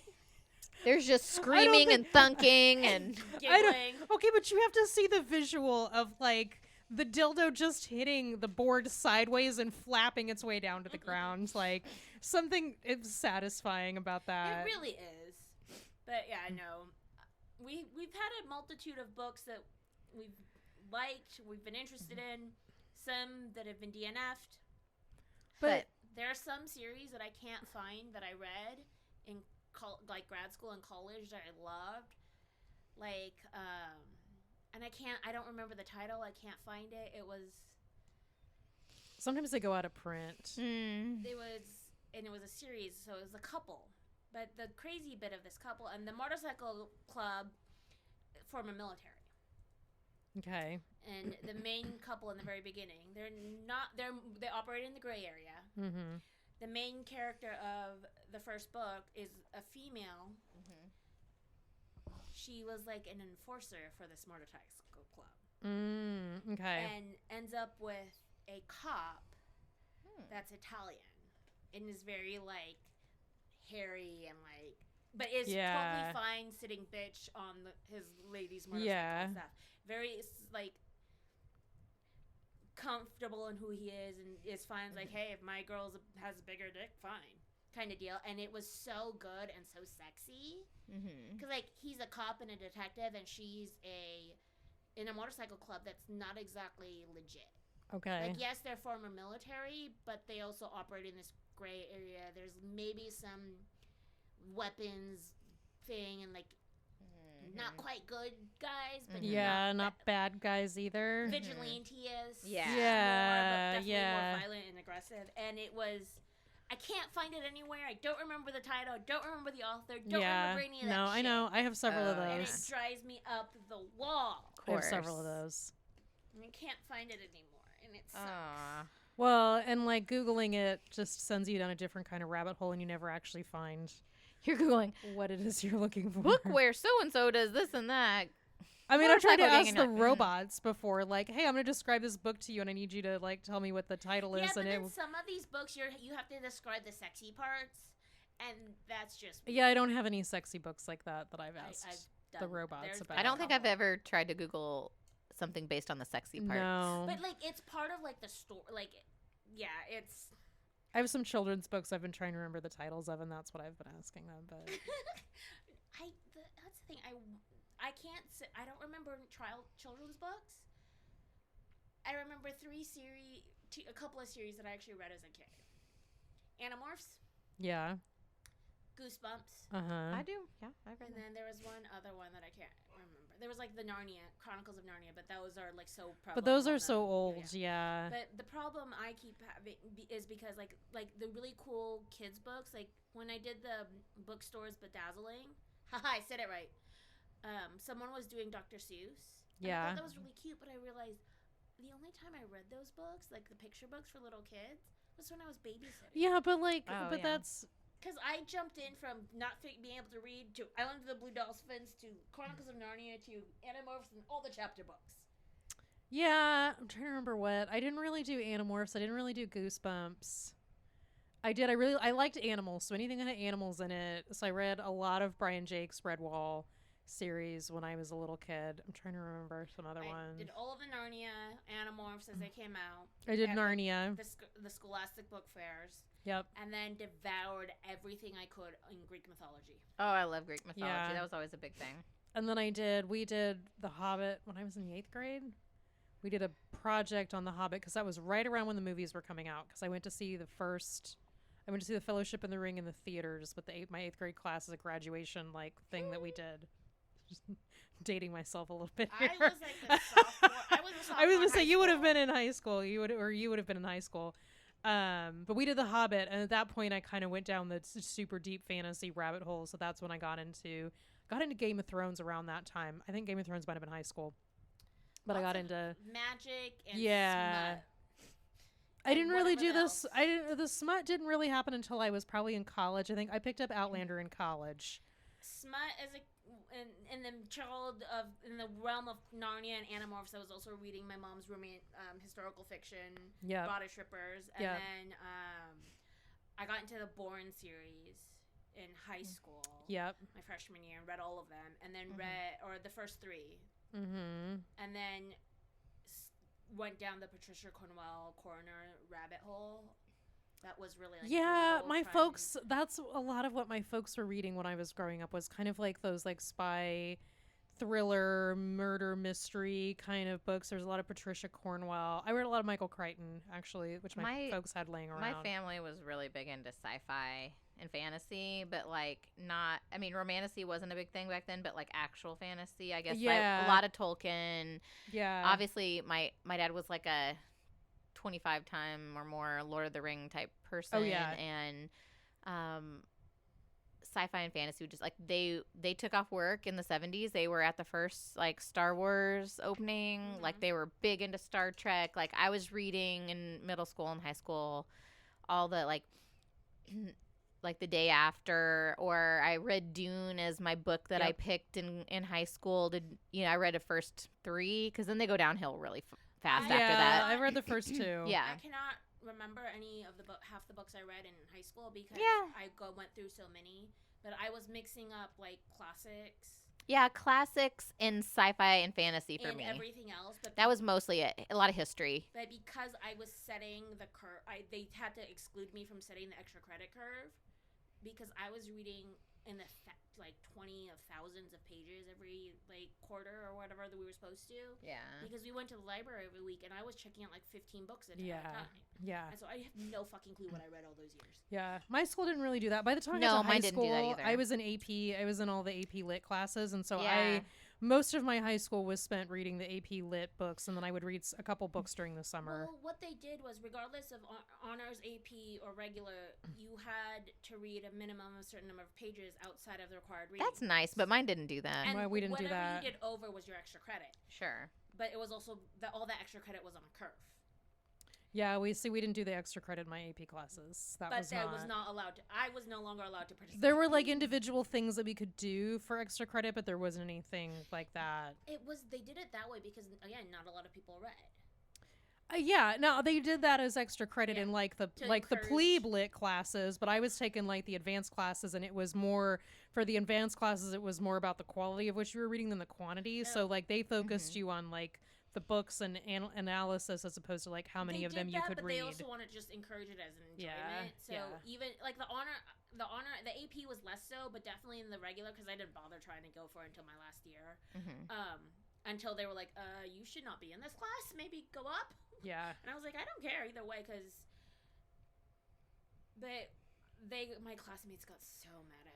There's just screaming and thunking and Giggling. Okay, but you have to see the visual of like the dildo just hitting the board sideways and flapping its way down to the ground. Like something is satisfying about that. It really is. But yeah, no. We've had a multitude of books that we've liked, we've been interested in, some that have been DNF'd. but There are some series that I can't find that I read in like grad school and college that I loved. Like and I don't remember the title. I can't find it. It was Sometimes they go out of print. it was a series, so it was a couple. But the crazy bit of this couple and the motorcycle club form a military. Okay. And the main couple in the very beginning, they operate in the gray area. Mm-hmm. The main character of the first book is a female. She was like an enforcer for this motorcycle club. Okay. And ends up with a cop that's Italian and is very like hairy and like, but is totally fine sitting bitch on his lady's motorcycle and stuff. Very like comfortable in who he is and is fine. Like, hey, if my girl has a bigger dick, fine, kind of deal. And it was so good and so sexy because like he's a cop and a detective, and she's in a motorcycle club that's not exactly legit. Okay. Like, yes, they're former military, but they also operate in this gray area. There's maybe some weapons thing and like not quite good guys, but not bad guys either. Vigilantes. Yeah. More, but definitely more violent and aggressive. And it was, I can't find it anywhere. I don't remember the title. I don't remember the author. Don't remember any of that No, I shit. know. I have several of And it those. drives me up the wall. I have several of those. And I can't find it anymore. And it sucks. Well, and like Googling it just sends you down a different kind of rabbit hole, and you never actually find you're Googling what it is you're looking for. book where so and so does this and that. I mean, I've tried to Motorcycle ask gang the and robots before, like, hey, I'm going to describe this book to you, and I need you to like tell me what the title Yeah, is. but And then some of these books, you have to describe the sexy parts, and that's just yeah, I don't have any sexy books like that I've asked I've the done- robots there's about. been I a don't think I've couple. ever tried to Google something based on the sexy parts. No, But like, it's part of like the story. Like, yeah, it's. I have some children's books I've been trying to remember the titles of, and that's what I've been asking them. But That's the thing. I can't. I don't remember children's books. I remember a couple of series that I actually read as a kid. Animorphs, yeah, Goosebumps. Uh-huh. I do. Yeah, I read And that. then there was one other one that I can't remember. There was like the Chronicles of Narnia, but those are like so prevalent. But those and are so well-known. old, yeah. But the problem I keep having is because like the really cool kids books, like when I did the bookstores bedazzling, haha, I said it right. Someone was doing Dr. Seuss. And I Yeah. thought that was really cute, but I realized the only time I read those books, like the picture books for little kids, was when I was babysitting. Yeah, but like, Oh, but yeah. that's Because I jumped in from not being able to read to Island of the Blue Dolphins to Chronicles of Narnia to Animorphs and all the chapter books. yeah. I'm trying to remember what I didn't really do. Animorphs. I didn't really do Goosebumps. I liked animals, so anything that had animals in it. So I read a lot of Brian Jake's Redwall series when I was a little kid. I'm trying to remember some other I ones. did all of the Narnia Animorphs as they came out. I did at Narnia. The Scholastic Book Fairs. Yep. And then devoured everything I could in Greek mythology. Oh, I love Greek mythology. Yeah. That was always a big thing. And then we did The Hobbit when I was in the 8th grade. We did a project on The Hobbit because that was right around when the movies were coming out. Because I went to see the Fellowship in the Ring in the theaters with my 8th grade class as a graduation like thing that we did. Just dating myself a little bit here. I was like the sophomore. I was a sophomore. I was gonna in say high you would have school. been in high school. You would have been in high school. But we did The Hobbit, and at that point, I kind of went down the super deep fantasy rabbit hole. So that's when I got into Game of Thrones around that time. I think Game of Thrones might have been high school, but I Lots got of into magic and Yeah. smut. I didn't really whatever do else. this. The smut didn't really happen until I was probably in college. I think I picked up Outlander in college. Smut as in the in the realm of Narnia and Animorphs. I was also reading my mom's roommate historical fiction, Yeah. Bodice Rippers, and Yeah. then I got into the Bourne series in high school. Yep. My freshman year, and read all of them, and then Mhm. read the first 3, Mm-hmm. and then went down the Patricia Cornwell coroner rabbit hole. That was really like Yeah, cool, my fun. folks, that's a lot of what my folks were reading when I was growing up was kind of like those like spy thriller, murder mystery kind of books. There's a lot of Patricia Cornwell. I read a lot of Michael Crichton, actually, which my folks had laying around. My family was really big into sci-fi and fantasy, but like not, I mean, romantasy wasn't a big thing back then, but like actual fantasy, I guess. Yeah. Like, a lot of Tolkien. Yeah. Obviously, my dad was like a 25 time or more Lord of the Ring type person. Oh, yeah. And sci-fi and fantasy would just like they took off work in the 70s. They were at the first like Star Wars opening. Mhm. Like they were big into Star Trek. Like I was reading in middle school and high school all the like like the day after, or I read Dune as my book that I Yep. picked in high school. I read the first 3 because then they go downhill really fast Yeah, after that. I read the first 2. Yeah. I cannot remember any of the half the books I read in high school because Yeah. I went through so many. But I was mixing up like classics Yeah, classics in sci-fi and fantasy for and me. everything else. But That was mostly it. A lot of history. But because I was setting the curve, they had to exclude me from setting the extra credit curve because I was reading in the like 20 of thousands of pages every like quarter or whatever that we were supposed to. Yeah. Because we went to the library every week and I was checking out like 15 books at Yeah. a time. Yeah. And so I have no fucking clue what I read all those years. Yeah. My school didn't really do that. By the time I No, got to high mine didn't do that school, either. I was in AP. I was in all the AP Lit classes. And so Yeah. most of my high school was spent reading the AP Lit books. And then I would read a couple books during the summer. Well, what they did was, regardless of honors, AP, or regular, you had to read a minimum of a certain number of pages outside of the required reading. That's nice, but mine didn't do that. And Well, we didn't do whatever that. you did over was your extra credit. Sure. But it was also all that extra credit was on a curve. Yeah, we didn't do the extra credit in my AP classes. That But was I not. was not allowed to. I was no longer allowed to participate. There were like individual things that we could do for extra credit, but there wasn't anything like that. They did it that way because, again, not a lot of people read. Yeah, no, they did that as extra credit Yeah, in like the to the encourage- plebe lit classes, but I was taking like the advanced classes, and it was more for the advanced classes. It was more about the quality of what you were reading than the quantity. So Oh. like they focused you on like the books and analysis as opposed to like how many They of them did you that, could but read. they also want to just encourage it as an enjoyment. Yeah, So yeah. even like the AP was less so, but definitely in the regular, because I didn't bother trying to go for it until my last year. Mm-hmm. Until they were like, you should not be in this class. Maybe go up. Yeah, And I was like, I don't care either way, because my classmates got so mad at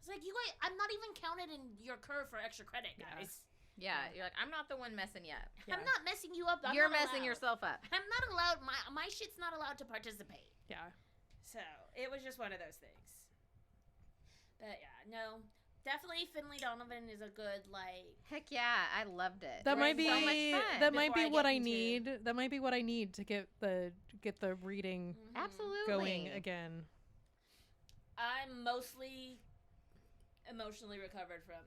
It's like, you guys, I'm not even counted in your curve for extra credit, guys. Yeah, you're like, I'm not the one messing you up. I'm not messing you up. You're messing yourself up. I'm not allowed. My shit's not allowed to participate. Yeah. So it was just one of those things. But yeah, no, definitely Finlay Donovan is a good Heck yeah, I loved it. That might be so much fun. that might Before be what I I get into- need. That might be what I need to get the reading Absolutely going again. I'm mostly emotionally recovered from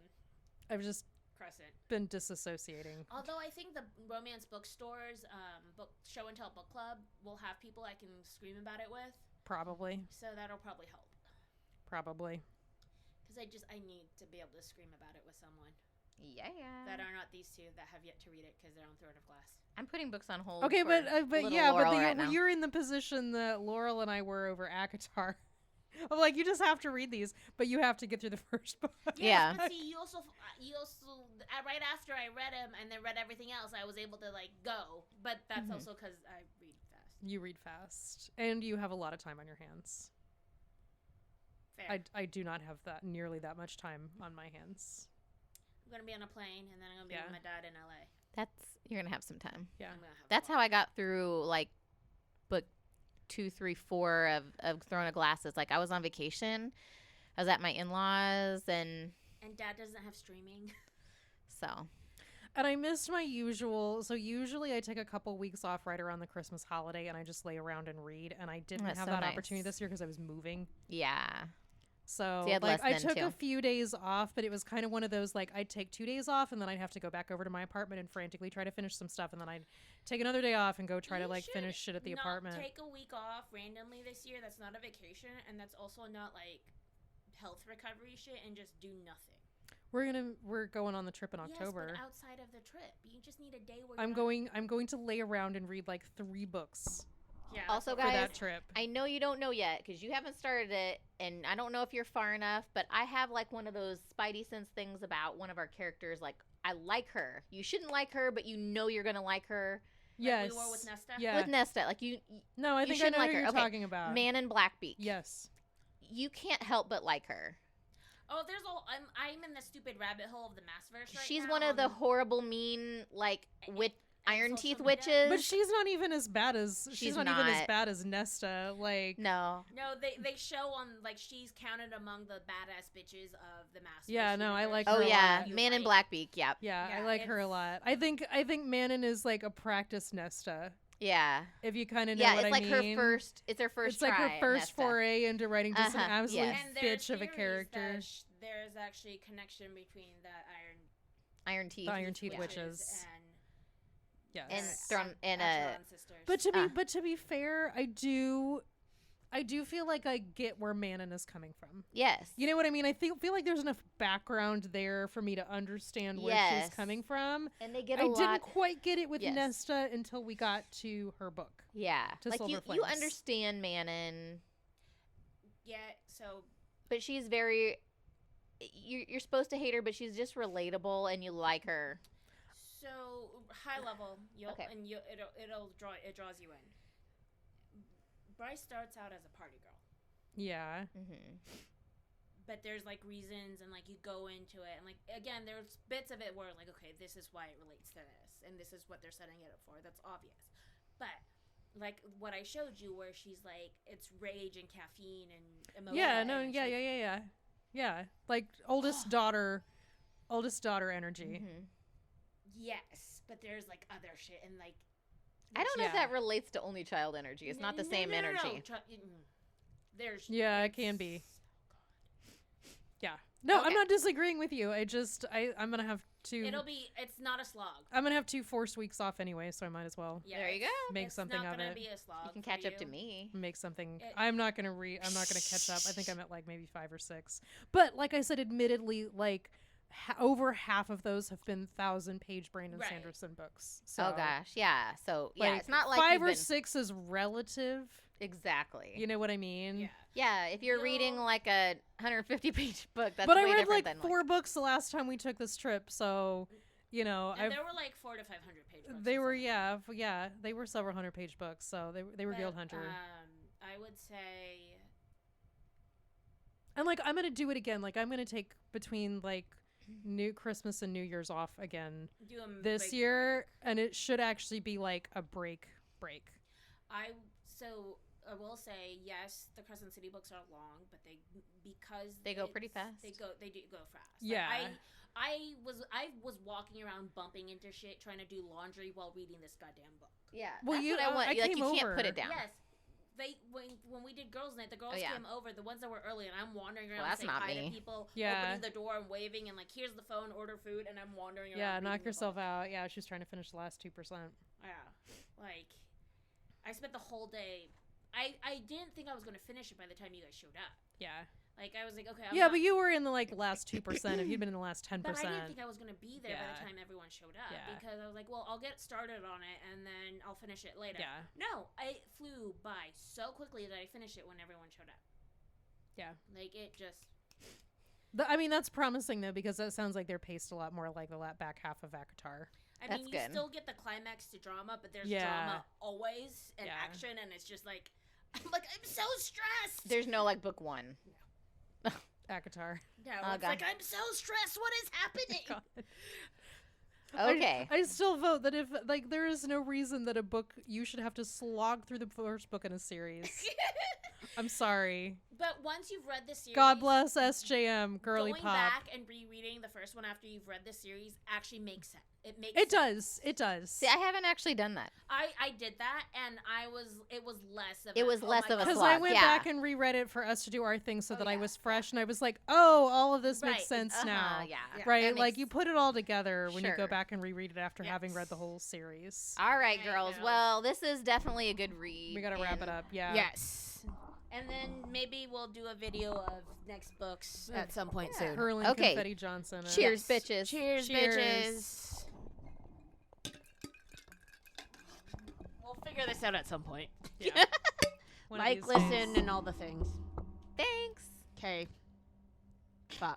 I've just Crescent. been disassociating. Although I think the romance bookstores, show and tell book club will have people I can scream about it with. Probably. So that'll probably help. Probably. Because I need to be able to scream about it with someone Yeah. that are not these two that have yet to read it because they're on Throne of Glass. I'm putting books on hold. Okay, but little yeah, Laurel but right now. you're in the position that Laurel and I were over ACOTAR. I'm like, you just have to read these, but you have to get through the first book. Yeah. But see, you also right after I read him and then read everything else, I was able to go. But that's also because I read fast. You read fast, and you have a lot of time on your hands. Fair. I do not have nearly that much time on my hands. I'm gonna be on a plane and then I'm gonna be with my dad in LA. You're gonna have some time. Yeah. I'm gonna have That's fun. how I got through book 2, 3, 4 of Throne of Glasses. I was on vacation. I was at my in-laws, and Dad doesn't have streaming. so And I missed my usual. So usually I take a couple weeks off right around the Christmas holiday, and I just lay around and read. And I didn't That's have so that nice. opportunity this year because I was moving. yeah. So you had less I than took two. a few days off, but it was kind of one of those I'd take 2 days off, and then I'd have to go back over to my apartment and frantically try to finish some stuff, and then I'd take another day off and go try You to should finish shit at the not apartment. Take a week off randomly this year. That's not a vacation, and that's also not health recovery shit. And just do nothing. We're going on the trip in October. Yes, but outside of the trip, you just need a day where I'm going to lay around and read 3 books Yeah. Also, for guys, that trip. I know you don't know yet because you haven't started it, and I don't know if you're far enough, but I have one of those spidey sense things about one of our characters. I like her. You shouldn't like her, but you know you're gonna like her. Yes. we were with Nesta? Yeah. With Nesta, No, I you think I shouldn't know like who her. you're Okay. talking about. Man in Blackbeak. Yes. You can't help but like her. Oh, there's all. I'm in the stupid rabbit hole of the Massverse right She's now. one of the horrible, mean, Iron social Teeth media. witches. But she's not even as bad as She's not even as not. bad as Nesta. No. No, they show on she's counted among the badass bitches of the Massverse. Yeah, no, I like Oh her a yeah, lot. Man in Blackbeak. Yep. Yeah, I Yeah, like her a it's- lot. I think Manon is a practice Nesta. Yeah. If you kind of know Yeah, what it's I mean. her first. It's her first. It's her try at first Nesta. foray into writing just an Uh-huh, absolute yes. And there's bitch of a theories character. that there's actually a connection between the Iron Teeth. The Iron Teeth witches witches. and Yes. And the thrown and Acheron sisters. But to be fair, I do feel like I get where Manon is coming from. yes. You know what I mean? I feel like there's enough background there for me to understand where Yes. she's coming from. And they get I a didn't lot. quite get it with Yes. Nesta until we got to her book. Yeah. to Silver you Flames. understand Manon, yeah, so but she's very. You're supposed to hate her, but she's just relatable, and you like her. high level, Okay. it draws you in. Bryce starts out as a party girl, Yeah. Mm-hmm. but there's reasons and you go into it and again there's bits of it where okay, this is why it relates to this and this is what they're setting it up for. That's obvious, but what I showed you where she's it's rage and caffeine and emotion. Yeah, no, and yeah. Oldest daughter energy. Mm-hmm. Yes, but there's other shit and I don't know if Yeah. that relates to only child energy. It's not the same energy. There's Yeah, it can be. Yeah. No, I'm Okay. not disagreeing with you. I'm gonna have it's not a slog. I'm gonna have 2 forced weeks off anyway, so I might as well Yeah, There you it's- go. make it's something not of gonna it. be a slog. You can for catch up to you. me. Make something. It- I'm not gonna catch up. I think I'm at maybe 5 or 6. But like I said, admittedly, over half of those have been 1,000-page Brandon Right. Sanderson books. So, Oh gosh, yeah. So yeah, like, it's not like 5 you've or been- 6 is relative. exactly. You know what I mean? Yeah. Yeah, if you're reading You'll- a 150-page book, that's But way I read different than 4 books the last time we took this trip, so And I've there were 400 to 500 page books. they or were something. they were several 100-page books, so they were But, Guild Hunter. I would say And like I'm gonna do it again. Like I'm gonna take between like New Christmas and New Year's off again Do a this big year, break. and it should actually be like a break. I will say yes, the Crescent City books are long, but because They go pretty fast. They do go fast. Yeah. Like, I was walking around bumping into shit trying to do laundry while reading this goddamn book. Yeah. Well, That's you- what I want. I Like, came you can't put over. it down. Yes. When we did girls' night, the girls yeah. came over, the ones that were early, and I'm wandering around Well, that's saying not hi me. to people, Yeah. opening the door and waving, and like, here's the phone, order food, and I'm wandering around. Yeah, reading knock the yourself book. out. Yeah, she's trying to finish the last 2%. Yeah, like I spent the whole day. I didn't think I was gonna finish it by the time you guys showed up. Yeah. Like I was like, okay, Yeah, but you were in the like last 2%. If you'd been in the last 10%. But I didn't think I was gonna be there by Yeah. the time everyone showed up Yeah. because I was like, well, I'll get started on it and then I'll finish it later. Yeah. No, it flew by so quickly that I finished it when everyone showed up. Yeah. Like it just. I mean, that's promising though, because that sounds like they're paced a lot more like the back half of Avatar. I That's mean, you good. still get the climax to drama, but there's Yeah. drama always and Yeah. action, and it's just like, I'm like, I'm so stressed. There's no like book one. Avatar. No, Oh, it's God. like I'm so stressed. What is happening? God. Okay. I still vote that if like there is no reason that a book you should have to slog through the first book in a series. I'm sorry. But once you've read the series, God bless SJM, girly going pop. back and rereading the first one after you've read the series actually makes sense. It makes It sense. does. It does. See, I haven't actually done that. I did that, and it was less of It was less my of a God. Because slog, I went yeah. back and reread it for us to do our thing so Oh, that I yeah, was fresh, and I was like, oh, all of this makes Right, sense now. Yeah. Right? That Like makes- you put it all together when you go Sure. back and reread it after having read the Yes. whole series. All right, I girls. know. Well, this is definitely a good read. We gotta wrap it and- up. Yeah. Yes. And then maybe we'll do a video of next books at some point soon. Hurling Okay. confetti Johnson. Cheers, bitches. Cheers, Cheers. bitches. We'll figure this out at some point. Yeah. One of Like, these listen, days. and all the things. Thanks. Okay. Bye.